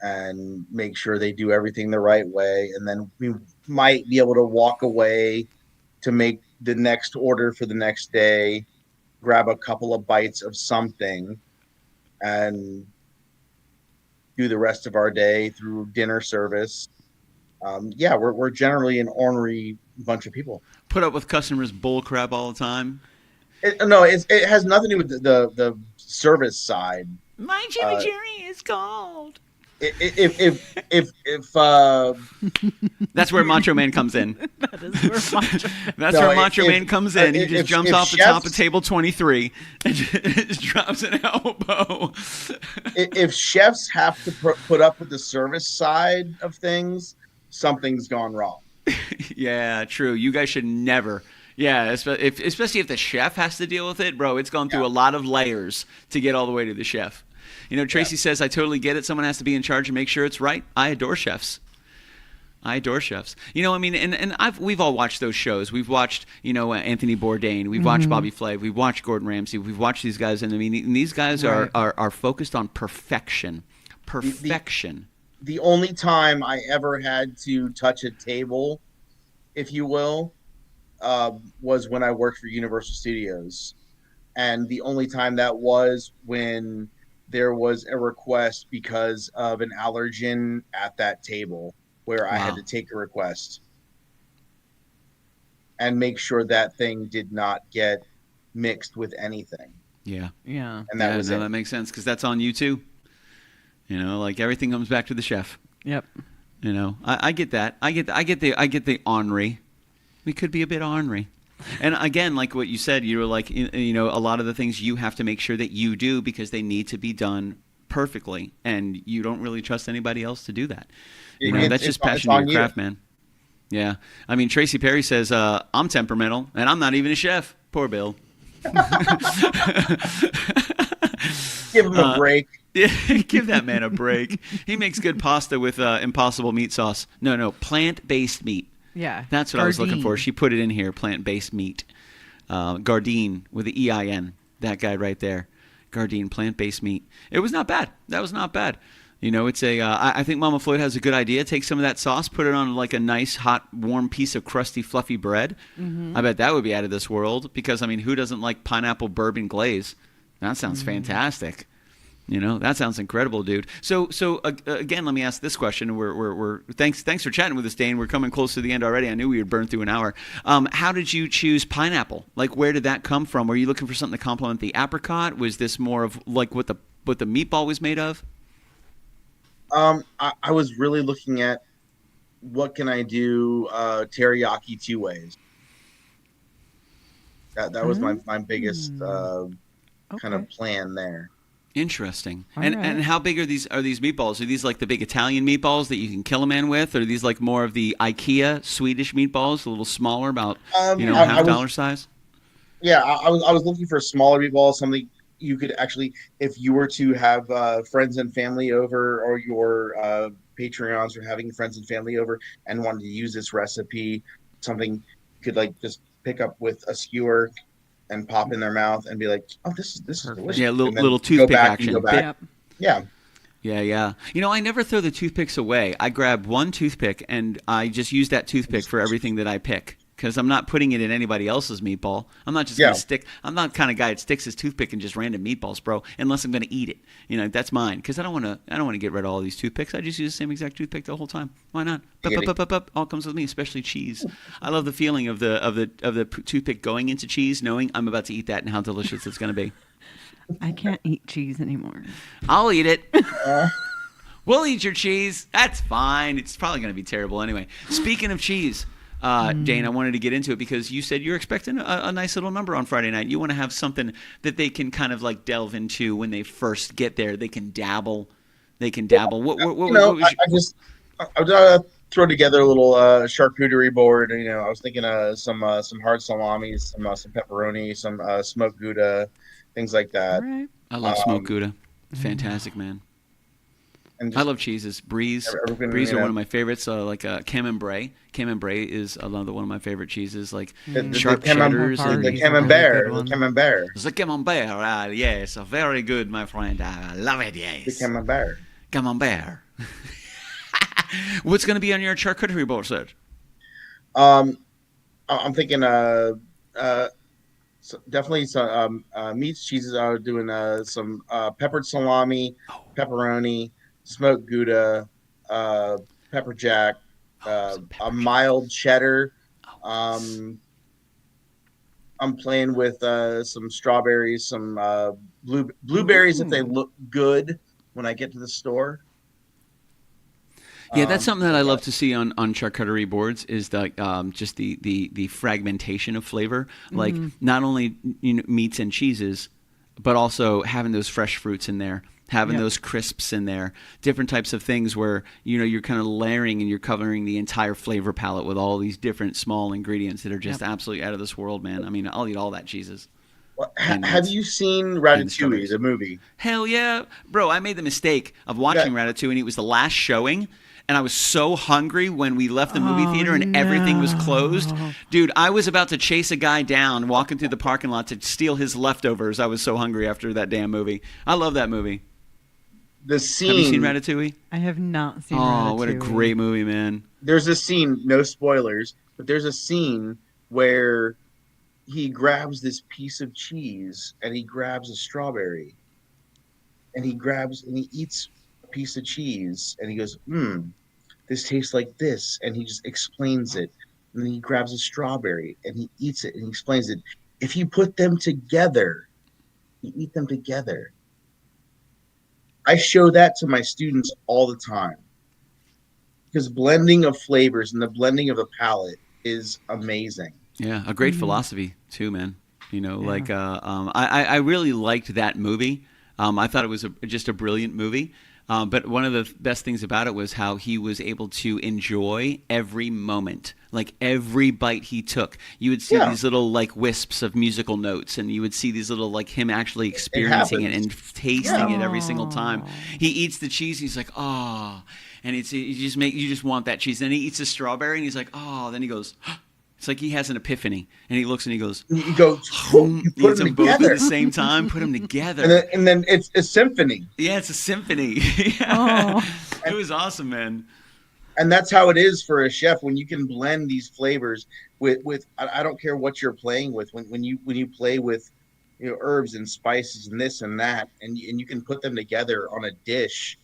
[SPEAKER 4] and make sure they do everything the right way. And then we might be able to walk away to make the next order for the next day, grab a couple of bites of something, and do the rest of our day through dinner service. We're generally an ornery bunch of people.
[SPEAKER 2] Put up with customers' bull crap all the time.
[SPEAKER 4] It has nothing to do with the service side.
[SPEAKER 2] My chimichurri is cold.
[SPEAKER 4] If
[SPEAKER 2] That's where Macho Man comes in.
[SPEAKER 1] That is where
[SPEAKER 2] Where Macho Man comes in. He just jumps off the top of
[SPEAKER 4] chefs-
[SPEAKER 2] table 23 and just drops an elbow.
[SPEAKER 4] if chefs have to put up with the service side of things, something's gone wrong.
[SPEAKER 2] Yeah, true. You guys should never. Yeah, especially if the chef has to deal with it, bro. It's gone through a lot of layers to get all the way to the chef. You know, Tracy says, I totally get it. Someone has to be in charge and make sure it's right. I adore chefs. You know, I mean, and we've all watched those shows. We've watched, you know, Anthony Bourdain. We've watched Bobby Flay. We've watched Gordon Ramsay. We've watched these guys, and I mean, these guys are focused on perfection. Perfection.
[SPEAKER 4] The only time I ever had to touch a table, if you will, was when I worked for Universal Studios. And the only time that was when there was a request because of an allergen at that table where I had to take a request and make sure that thing did not get mixed with anything.
[SPEAKER 2] Yeah.
[SPEAKER 1] Yeah.
[SPEAKER 4] And that was it.
[SPEAKER 2] That makes sense because that's on you too. You know, like everything comes back to the chef.
[SPEAKER 1] Yep.
[SPEAKER 2] You know, I get that. I get the ornery. We could be a bit ornery. And again, like what you said, you were like, you know, a lot of the things you have to make sure that you do because they need to be done perfectly, and you don't really trust anybody else to do that. You know, that's just passion in your craft, man. Yeah. I mean, Tracy Perry says, I'm temperamental, and I'm not even a chef. Poor Bill.
[SPEAKER 4] Give him a break.
[SPEAKER 2] Yeah, give that man a break. He makes good pasta with Impossible meat sauce. No, plant-based meat.
[SPEAKER 1] Yeah.
[SPEAKER 2] That's what I was looking for. She put it in here, plant-based meat. Gardein with the E-I-N. That guy right there. Gardein, plant-based meat. It was not bad. That was not bad. You know, it's I think Mama Floyd has a good idea. Take some of that sauce, put it on like a nice, hot, warm piece of crusty, fluffy bread. I bet that would be out of this world because, I mean, who doesn't like pineapple bourbon glaze? That sounds fantastic. You know, that sounds incredible, dude. So again, let me ask this question. We're thanks for chatting with us, Dane. We're coming close to the end already. I knew we would burn through an hour. How did you choose pineapple? Like, where did that come from? Were you looking for something to complement the apricot? Was this more of like what the meatball was made of?
[SPEAKER 4] I was really looking at what can I do teriyaki 2 ways. That was my biggest kind of plan there.
[SPEAKER 2] Interesting.
[SPEAKER 1] All
[SPEAKER 2] And
[SPEAKER 1] right.
[SPEAKER 2] and how big are these meatballs? Are these like the big Italian meatballs that you can kill a man with, or are these like more of the IKEA Swedish meatballs, a little smaller, about half dollar size?
[SPEAKER 4] Yeah, I was looking for a smaller meatball, something you could actually, if you were to have friends and family over, or your Patreons are having friends and family over and wanted to use this recipe, something you could like just pick up with a skewer and pop in their mouth and be like, "Oh, this is delicious."
[SPEAKER 2] Yeah,
[SPEAKER 4] And then
[SPEAKER 2] little
[SPEAKER 4] go
[SPEAKER 2] toothpick
[SPEAKER 4] back
[SPEAKER 2] action.
[SPEAKER 4] and go back.
[SPEAKER 1] Yep.
[SPEAKER 4] Yeah,
[SPEAKER 2] Yeah. You know, I never throw the toothpicks away. I grab one toothpick and I just use that toothpick for everything that I pick. Because I'm not putting it in anybody else's meatball. I'm not just gonna I'm not the kind of guy that sticks his toothpick in just random meatballs, bro. Unless I'm gonna eat it. You know, that's mine. Because I don't want to get rid of all these toothpicks. I just use the same exact toothpick the whole time. Why not? All comes with me, especially cheese. I love the feeling of the toothpick going into cheese, knowing I'm about to eat that and how delicious it's gonna be.
[SPEAKER 1] I can't eat cheese anymore.
[SPEAKER 2] I'll eat it. We'll eat your cheese. That's fine. It's probably going to be terrible anyway. Speaking of cheese, Dane, I wanted to get into it because you said you're expecting a nice little number on Friday night. You want to have something that they can kind of like delve into when they first get there. They can dabble.
[SPEAKER 4] I would throw together a little charcuterie board. You know, I was thinking some hard salamis, some pepperoni, some smoked Gouda, things like that.
[SPEAKER 1] All right.
[SPEAKER 2] I love smoked Gouda. Fantastic, man.
[SPEAKER 4] And
[SPEAKER 2] I love cheeses. Bries.
[SPEAKER 4] Everything,
[SPEAKER 2] Bries
[SPEAKER 4] you
[SPEAKER 2] are
[SPEAKER 4] know.
[SPEAKER 2] one of my favorites. Like Camembert. Camembert is another one of my favorite cheeses. Like
[SPEAKER 4] The
[SPEAKER 2] sharp cheddars.
[SPEAKER 1] Camembert.
[SPEAKER 2] And
[SPEAKER 4] the
[SPEAKER 1] Parties are
[SPEAKER 4] camembert,
[SPEAKER 1] really good
[SPEAKER 4] the
[SPEAKER 1] one.
[SPEAKER 4] camembert,
[SPEAKER 2] the Camembert. Yes, very good, my friend. I love it,
[SPEAKER 4] the
[SPEAKER 2] yes.
[SPEAKER 4] camembert.
[SPEAKER 2] Camembert. What's going to be on your charcuterie board, sir?
[SPEAKER 4] I'm thinking definitely some meats, cheeses. I was doing some peppered salami, pepperoni, smoked Gouda, pepper jack, a mild cheddar. I'm playing with some strawberries, some blueberries if they look good when I get to the store.
[SPEAKER 2] Yeah, that's something that I love to see on charcuterie boards is the just the fragmentation of flavor. Like not only meats and cheeses, but also having those fresh fruits in there, having those crisps in there, different types of things where you're kind of layering and you're covering the entire flavor palette with all these different small ingredients that are just absolutely out of this world, man. I mean, I'll eat all that cheeses.
[SPEAKER 4] Well,
[SPEAKER 2] And
[SPEAKER 4] have
[SPEAKER 2] nuts.
[SPEAKER 4] you seen
[SPEAKER 2] And
[SPEAKER 4] Ratatouille,
[SPEAKER 2] strawberries.
[SPEAKER 4] the movie?
[SPEAKER 2] Hell yeah. Bro, I made the mistake of watching Ratatouille, and it was the last showing, and I was so hungry when we left the movie theater and everything was closed. Dude, I was about to chase a guy down walking through the parking lot to steal his leftovers. I was so hungry after that damn movie. I love that movie.
[SPEAKER 4] The scene.
[SPEAKER 2] Have you seen Ratatouille?
[SPEAKER 1] I have not seen
[SPEAKER 2] Oh, what a
[SPEAKER 1] Ratatouille.
[SPEAKER 2] great movie, man.
[SPEAKER 4] There's a scene, no spoilers, but there's a scene where he grabs this piece of cheese and he grabs a strawberry and he eats a piece of cheese and he goes, this tastes like this. And he just explains it. And then he grabs a strawberry and he eats it and he explains it. If you put them together, you eat them together. I show that to my students all the time because blending of flavors and the blending of the palate is amazing.
[SPEAKER 2] Yeah, a great philosophy too, man. I really liked that movie. I thought it was just a brilliant movie. But one of the best things about it was how he was able to enjoy every moment, like every bite he took. You would see these little like wisps of musical notes, and you would see these little like him actually experiencing it and tasting it every single time. He eats the cheese, he's like, oh, and you just want that cheese. Then he eats the strawberry, and he's like, oh. Then he goes, It's like he has an epiphany, and he looks and he goes,
[SPEAKER 4] You go,
[SPEAKER 2] "Boom!"
[SPEAKER 4] you
[SPEAKER 2] He
[SPEAKER 4] put
[SPEAKER 2] hits
[SPEAKER 4] them
[SPEAKER 2] them both at
[SPEAKER 4] together,
[SPEAKER 2] the same time. Put them together.
[SPEAKER 4] and then it's a symphony.
[SPEAKER 2] Yeah, it's a symphony. Yeah.
[SPEAKER 1] Oh.
[SPEAKER 2] It was awesome, man.
[SPEAKER 4] And that's how it is for a chef when you can blend these flavors with I don't care what you're playing with when you play with herbs and spices and this and that and you can put them together on a dish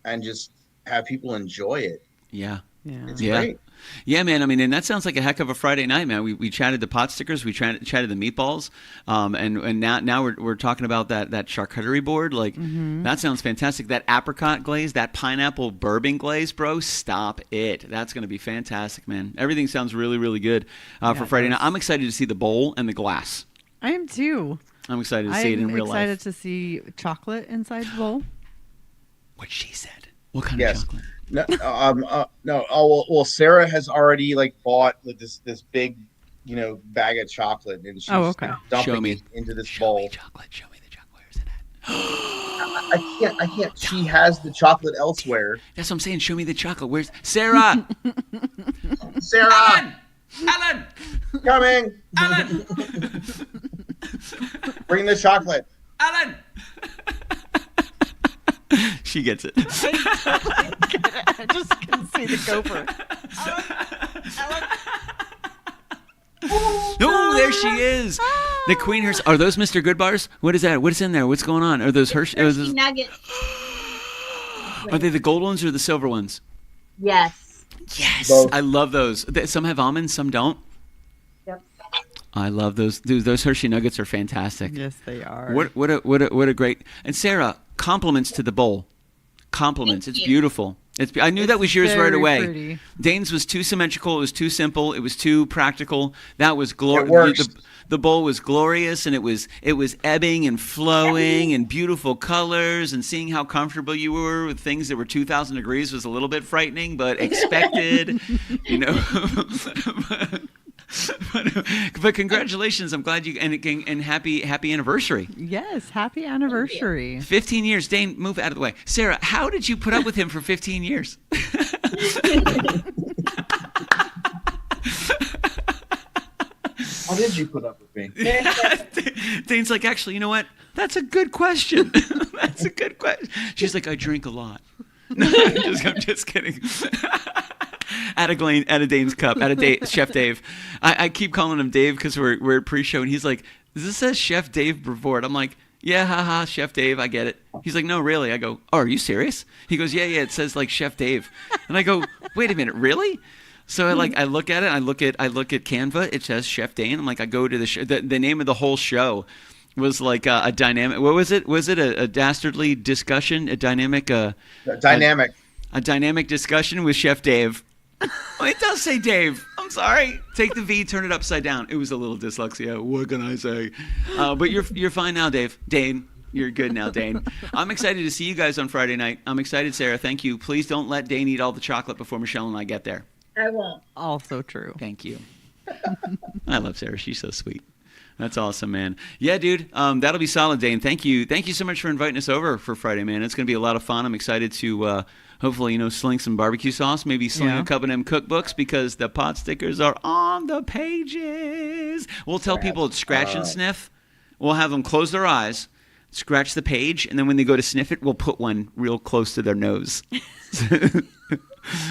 [SPEAKER 4] and just have people enjoy it.
[SPEAKER 2] Yeah.
[SPEAKER 1] Yeah.
[SPEAKER 4] It's
[SPEAKER 2] Yeah.
[SPEAKER 4] great.
[SPEAKER 2] Yeah, man. I mean, and that sounds like a heck of a Friday night, man. We chatted the pot stickers, we chatted the meatballs, and now we're talking about that charcuterie board. Like that sounds fantastic. That apricot glaze, that pineapple bourbon glaze, bro. Stop it. That's gonna be fantastic, man. Everything sounds really really good for
[SPEAKER 1] it
[SPEAKER 2] Friday
[SPEAKER 1] does.
[SPEAKER 2] night. I'm excited to see the bowl and the glass.
[SPEAKER 1] I am too.
[SPEAKER 2] I'm excited to see it in real
[SPEAKER 1] I'm excited
[SPEAKER 2] life.
[SPEAKER 1] to see chocolate inside the bowl.
[SPEAKER 2] What she said. What kind
[SPEAKER 4] Yes.
[SPEAKER 2] of chocolate?
[SPEAKER 4] No. Oh well, Sarah has already bought this big, bag of chocolate, and she's
[SPEAKER 1] okay.
[SPEAKER 2] Show
[SPEAKER 4] dumping
[SPEAKER 2] me.
[SPEAKER 4] it into this
[SPEAKER 2] Show me
[SPEAKER 4] bowl.
[SPEAKER 2] chocolate. Show me the chocolate. Where's it at?
[SPEAKER 4] I can't. She has the chocolate elsewhere.
[SPEAKER 2] That's what I'm saying. Show me the chocolate. Where's Sarah?
[SPEAKER 4] Sarah,
[SPEAKER 2] Alan!
[SPEAKER 4] coming.
[SPEAKER 2] Alan!
[SPEAKER 4] Bring the chocolate.
[SPEAKER 2] Alan! She gets it.
[SPEAKER 1] I just can see the gopher.
[SPEAKER 2] Oh, there she is. The Queen Hershey. Are those Mr. Good bars? What is that? What is in there? What's going on? Are those Hershey?
[SPEAKER 6] Hershey nuggets.
[SPEAKER 2] Are they the gold ones or the silver ones?
[SPEAKER 6] Yes.
[SPEAKER 2] Yes.
[SPEAKER 4] Both.
[SPEAKER 2] I love those. Some have almonds, some don't.
[SPEAKER 6] Yep.
[SPEAKER 2] I love those. Dude, those Hershey nuggets are fantastic.
[SPEAKER 1] Yes, they are.
[SPEAKER 2] What a great. And Sarah, compliments to the bowl. Compliments.
[SPEAKER 6] Thank
[SPEAKER 2] It's
[SPEAKER 6] you.
[SPEAKER 2] beautiful. I knew that was yours right
[SPEAKER 1] very
[SPEAKER 2] away.
[SPEAKER 1] pretty.
[SPEAKER 2] Dane's was too symmetrical. It was too simple. It was too practical. That was
[SPEAKER 4] It
[SPEAKER 2] glorious.
[SPEAKER 4] works.
[SPEAKER 2] The bowl was glorious, and it was ebbing and flowing and beautiful colors. And seeing how comfortable you were with things that were 2,000 degrees was a little bit frightening, but expected. But congratulations! I'm glad you and happy anniversary.
[SPEAKER 1] Yes, happy anniversary.
[SPEAKER 2] 15 years. Dane, move out of the way. Sarah, how did you put up with him for 15 years?
[SPEAKER 4] How did you put up with me?
[SPEAKER 2] Dane's like, actually, you know what? That's a good question. That's a good question. She's like, I drink a lot. No, I'm just kidding. Out of Dane's cup, Chef Dave. I keep calling him Dave because we're at pre-show, and he's like, this says Chef Dave Brevoort. I'm like, yeah, haha, Chef Dave, I get it. He's like, no, really? I go, oh, are you serious? He goes, yeah, it says like Chef Dave. And I go, wait a minute, really? So I look at it, I look at Canva, it says Chef Dane. I'm like, I go to the name of the whole show was like a dynamic. What was it? Was it a dastardly discussion? A dynamic?
[SPEAKER 4] Dynamic.
[SPEAKER 2] A dynamic discussion with Chef Dave. Oh, it does say Dave. I'm sorry. Take the V, turn it upside down. It was a little dyslexia. What can I say? But you're fine now, Dave. Dane, you're good now, Dane. I'm excited to see you guys on Friday night. I'm excited, Sarah. Thank you. Please don't let Dane eat all the chocolate before Michelle and I get there.
[SPEAKER 6] I won't.
[SPEAKER 1] Also true.
[SPEAKER 2] Thank you. I love Sarah. She's so sweet. That's awesome, man. Yeah, dude. That'll be solid, Dane. Thank you. Thank you so much for inviting us over for Friday, man. It's going to be a lot of fun. I'm excited to hopefully, sling some barbecue sauce, maybe sling a couple of them cookbooks because the pot stickers are on the pages. We'll tell people to scratch and sniff. We'll have them close their eyes, scratch the page, and then when they go to sniff it, we'll put one real close to their nose.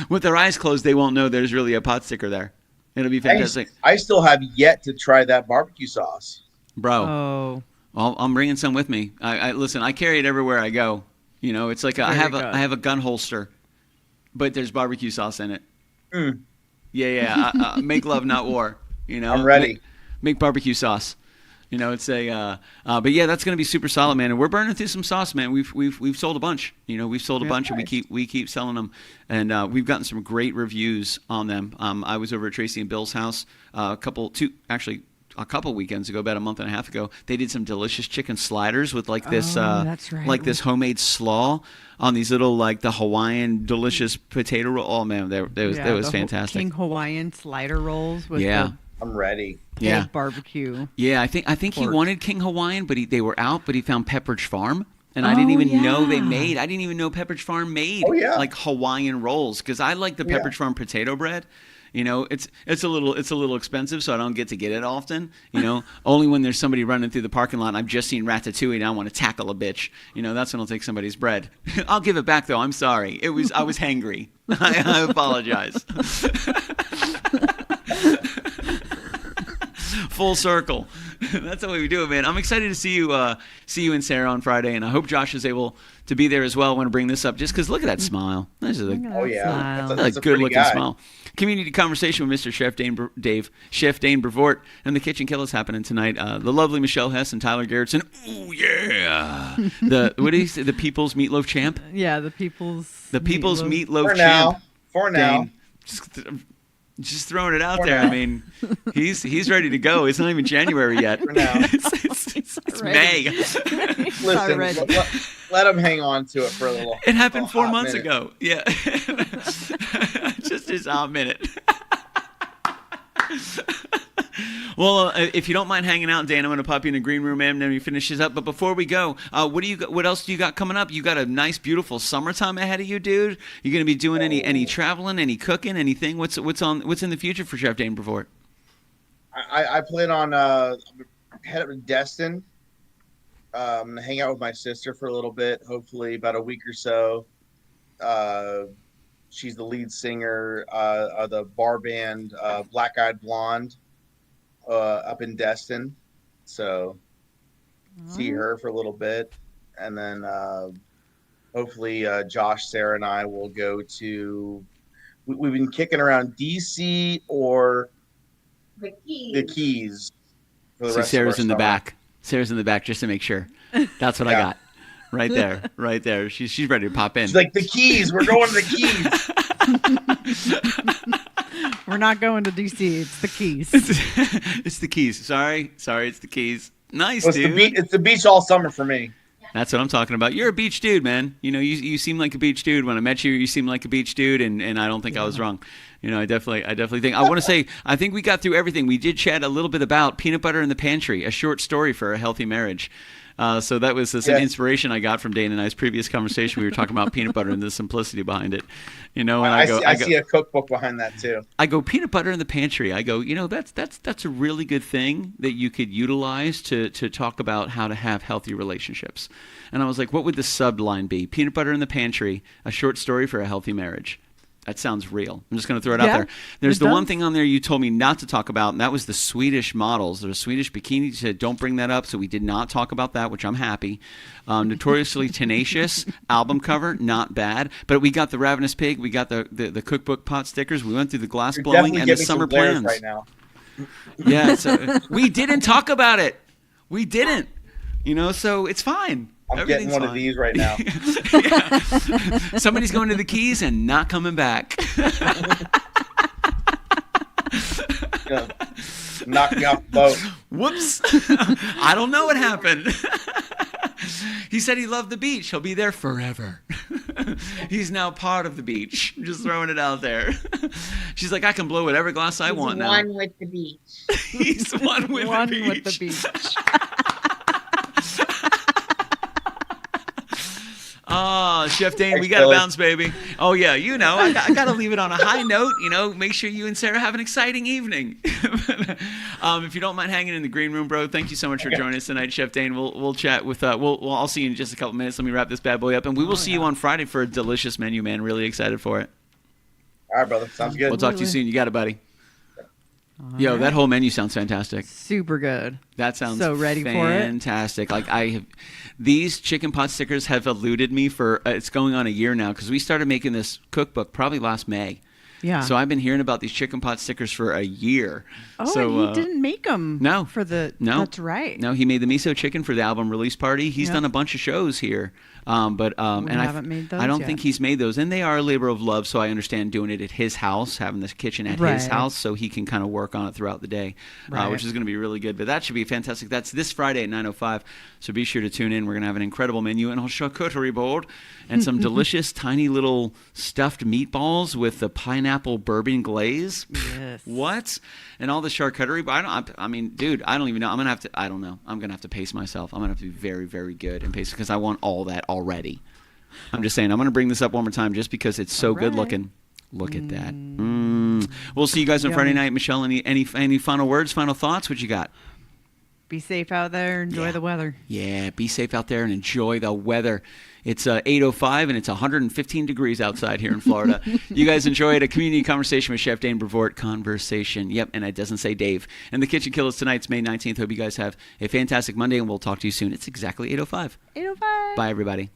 [SPEAKER 2] With their eyes closed, they won't know there's really a pot sticker there. It'll be fantastic.
[SPEAKER 4] I still have yet to try that barbecue sauce.
[SPEAKER 2] Bro,
[SPEAKER 1] Oh,
[SPEAKER 2] I'm bringing some with me. I listen, I carry it everywhere I go. It's like I
[SPEAKER 1] Very good.
[SPEAKER 2] have a gun holster, but there's barbecue sauce in it.
[SPEAKER 4] Mm.
[SPEAKER 2] Yeah. Make love, not war.
[SPEAKER 4] I'm ready.
[SPEAKER 2] Make barbecue sauce. It's but yeah, that's gonna be super solid, man. And we're burning through some sauce, man. We've sold a bunch. We've sold a bunch, and we keep selling them. And we've gotten some great reviews on them. I was over at Tracy and Bill's house a couple weekends ago, about a month and a half ago. They did some delicious chicken sliders with this
[SPEAKER 1] that's right.
[SPEAKER 2] like this homemade slaw on these little the Hawaiian delicious potato roll. Oh man, that was fantastic.
[SPEAKER 1] King Hawaiian slider rolls with
[SPEAKER 2] Yeah.
[SPEAKER 4] I'm ready.
[SPEAKER 1] the
[SPEAKER 2] Yeah.
[SPEAKER 1] pulled barbecue.
[SPEAKER 2] Yeah, I think he
[SPEAKER 1] Pork.
[SPEAKER 2] wanted King Hawaiian, but they were out. But he found Pepperidge Farm, and I didn't even know they made. I didn't even know Pepperidge Farm made
[SPEAKER 4] Oh, yeah.
[SPEAKER 2] like Hawaiian rolls because I like the
[SPEAKER 4] Yeah.
[SPEAKER 2] Pepperidge Farm potato bread. You know, it's a little expensive, so I don't get to get it often. You know, only when there's somebody running through the parking lot and I've just seen Ratatouille and I want to tackle a bitch. You know, that's when I'll take somebody's bread. I'll give it back though. I'm sorry. I was hangry. I apologize. Full circle. That's the way we do it, man. I'm excited to see you and Sarah on Friday, and I hope Josh is able to be there as well. I want to bring this up just because look at that smile. This is
[SPEAKER 4] Oh yeah,
[SPEAKER 2] that's a good-looking smile. Community conversation with Mr. Chef Dane Brevoort, and the KitchenKillaz happening tonight. The lovely Michelle Hess and Tyler Garrettson. Ooh yeah, the People's Meatloaf Champ.
[SPEAKER 1] Yeah, the People's
[SPEAKER 2] Meatloaf
[SPEAKER 4] For
[SPEAKER 2] Champ.
[SPEAKER 4] now. For now.
[SPEAKER 2] Dane, just throwing it out there. I mean, he's ready to go. It's not even January yet.
[SPEAKER 4] For now.
[SPEAKER 2] It's May.
[SPEAKER 4] Listen, let him hang on to it for a little.
[SPEAKER 2] It happened 4
[SPEAKER 4] hot
[SPEAKER 2] months
[SPEAKER 4] minute.
[SPEAKER 2] ago. Yeah. Just his hot minute. Well, if you don't mind hanging out, Dan, I'm going to pop you in the green room, man, and then we finish this up. But before we go, what else do you got coming up? You got a nice, beautiful summertime ahead of you, dude. You going to be doing any traveling, any cooking, anything? What's in the future for Chef Dane Brevoort?
[SPEAKER 4] I plan on head up to Destin. I'm gonna hang out with my sister for a little bit, hopefully about a week or so. She's the lead singer of the bar band Black Eyed Blonde up in Destin. So see her for a little bit. And then hopefully Josh, Sarah, and I will go to we've been kicking around DC or
[SPEAKER 6] The Keys.
[SPEAKER 4] the Keys for the
[SPEAKER 2] See,
[SPEAKER 4] rest
[SPEAKER 2] Sarah's
[SPEAKER 4] of our
[SPEAKER 2] in the
[SPEAKER 4] summer.
[SPEAKER 2] back. Sarah's in the back just to make sure. That's what I
[SPEAKER 4] Yeah.
[SPEAKER 2] got. Right there. Right there. She's ready to pop in.
[SPEAKER 4] She's like, the Keys. We're going to the Keys.
[SPEAKER 1] We're not going to DC. It's the Keys.
[SPEAKER 2] It's the Keys. Sorry, it's the Keys. Nice,
[SPEAKER 4] Well,
[SPEAKER 2] dude.
[SPEAKER 4] it's the beach all summer for me.
[SPEAKER 2] That's what I'm talking about. You're a beach dude, man. You know, you seem like a beach dude. When I met you, you seemed like a beach dude, and I don't think I was wrong. You know, I definitely think. I want to say, I think we got through everything. We did chat a little bit about Peanut Butter in the Pantry, a short story for a healthy marriage. So that was some inspiration I got from Dane and I's previous conversation. We were talking about peanut butter and the simplicity behind it. You know, and
[SPEAKER 4] I see a cookbook behind that too.
[SPEAKER 2] I go, peanut butter in the pantry. I go, you know, that's a really good thing that you could utilize to talk about how to have healthy relationships. And I was like, what would the subline be? Peanut butter in the pantry, a short story for a healthy marriage. That sounds real. I'm just going to throw it out there. There's the one thing on there you told me not to talk about, and that was the Swedish models. The Swedish bikini. You said, don't bring that up, so we did not talk about that, which I'm happy. Notoriously Tenacious album cover, not bad. But we got the Ravenous Pig. We got the cookbook pot stickers. We went through the glass
[SPEAKER 4] You're
[SPEAKER 2] blowing
[SPEAKER 4] definitely
[SPEAKER 2] and the
[SPEAKER 4] giving
[SPEAKER 2] summer
[SPEAKER 4] some glares
[SPEAKER 2] plans.
[SPEAKER 4] right now.
[SPEAKER 2] Yeah, so we didn't talk about it. We didn't. You know, so it's fine.
[SPEAKER 4] I'm getting one of these right now.
[SPEAKER 2] Yeah. Somebody's going to the Keys and not coming back.
[SPEAKER 4] Knock me off the boat.
[SPEAKER 2] Whoops. I don't know what happened. He said he loved the beach. He'll be there forever. He's now part of the beach. I'm just throwing it out there. She's like, I can blow whatever glass I want now.
[SPEAKER 6] One with the beach.
[SPEAKER 2] He's one with the beach. Oh, Chef Dane,
[SPEAKER 4] Thanks,
[SPEAKER 2] we got to
[SPEAKER 4] Billy.
[SPEAKER 2] bounce, baby. Oh, yeah, you know, I got to leave it on a high note. You know, make sure you and Sarah have an exciting evening. If you don't mind hanging in the green room, bro, thank you so much for joining us tonight, Chef Dane. We'll chat with, I'll see you in just a couple minutes. Let me wrap this bad boy up, and we will see you on Friday for a delicious menu, man. Really excited for it.
[SPEAKER 4] All right, brother. Sounds good.
[SPEAKER 2] We'll talk to you soon. You got it, buddy. Yo, that whole menu sounds fantastic.
[SPEAKER 1] Super good.
[SPEAKER 2] That sounds
[SPEAKER 1] so ready
[SPEAKER 2] fantastic. Like these chicken pot stickers have eluded me for it's going on a year now because we started making this cookbook probably last May.
[SPEAKER 1] Yeah.
[SPEAKER 2] So I've been hearing about these chicken pot stickers for a year.
[SPEAKER 1] Oh,
[SPEAKER 2] so,
[SPEAKER 1] and he didn't make them.
[SPEAKER 2] No.
[SPEAKER 1] For the.
[SPEAKER 2] No.
[SPEAKER 1] That's right.
[SPEAKER 2] No, he made the miso chicken for the album release party. He's done a bunch of shows here. And
[SPEAKER 1] haven't made those
[SPEAKER 2] I don't
[SPEAKER 1] yet.
[SPEAKER 2] think he's made those, and they are a labor of love. So I understand doing it at his house, having this kitchen at his
[SPEAKER 1] Right.
[SPEAKER 2] house, so he can kind of work on it throughout the day,
[SPEAKER 1] Right.
[SPEAKER 2] which is going to be really good. But that should be fantastic. That's this Friday at 9:05. So be sure to tune in. We're going to have an incredible menu and a charcuterie board, and some delicious tiny little stuffed meatballs with the pineapple bourbon glaze.
[SPEAKER 1] Yes.
[SPEAKER 2] What? And all the charcuterie. But I mean, dude, I don't even know. I'm gonna have to. I don't know. I'm gonna have to pace myself. I'm gonna have to be very, very good and pace because I want all that already. I'm just saying. I'm gonna bring this up one more time just because it's so good
[SPEAKER 1] right.
[SPEAKER 2] looking. Look at that. We'll see you guys on
[SPEAKER 1] Yummy.
[SPEAKER 2] Friday night. Michelle, any final words, final thoughts? What you got?
[SPEAKER 1] Be safe out there. Enjoy
[SPEAKER 2] Yeah.
[SPEAKER 1] the weather.
[SPEAKER 2] Yeah, be safe out there and enjoy the weather. It's 8:05 and it's 115 degrees outside here in Florida. You guys enjoyed a community conversation with Chef Dane Brevoort. Conversation. Yep, and it doesn't say Dave. And the Kitchen Killaz tonight's May 19th. Hope you guys have a fantastic Monday, and we'll talk to you soon. It's exactly 8:05.
[SPEAKER 1] 8:05.
[SPEAKER 2] Bye, everybody.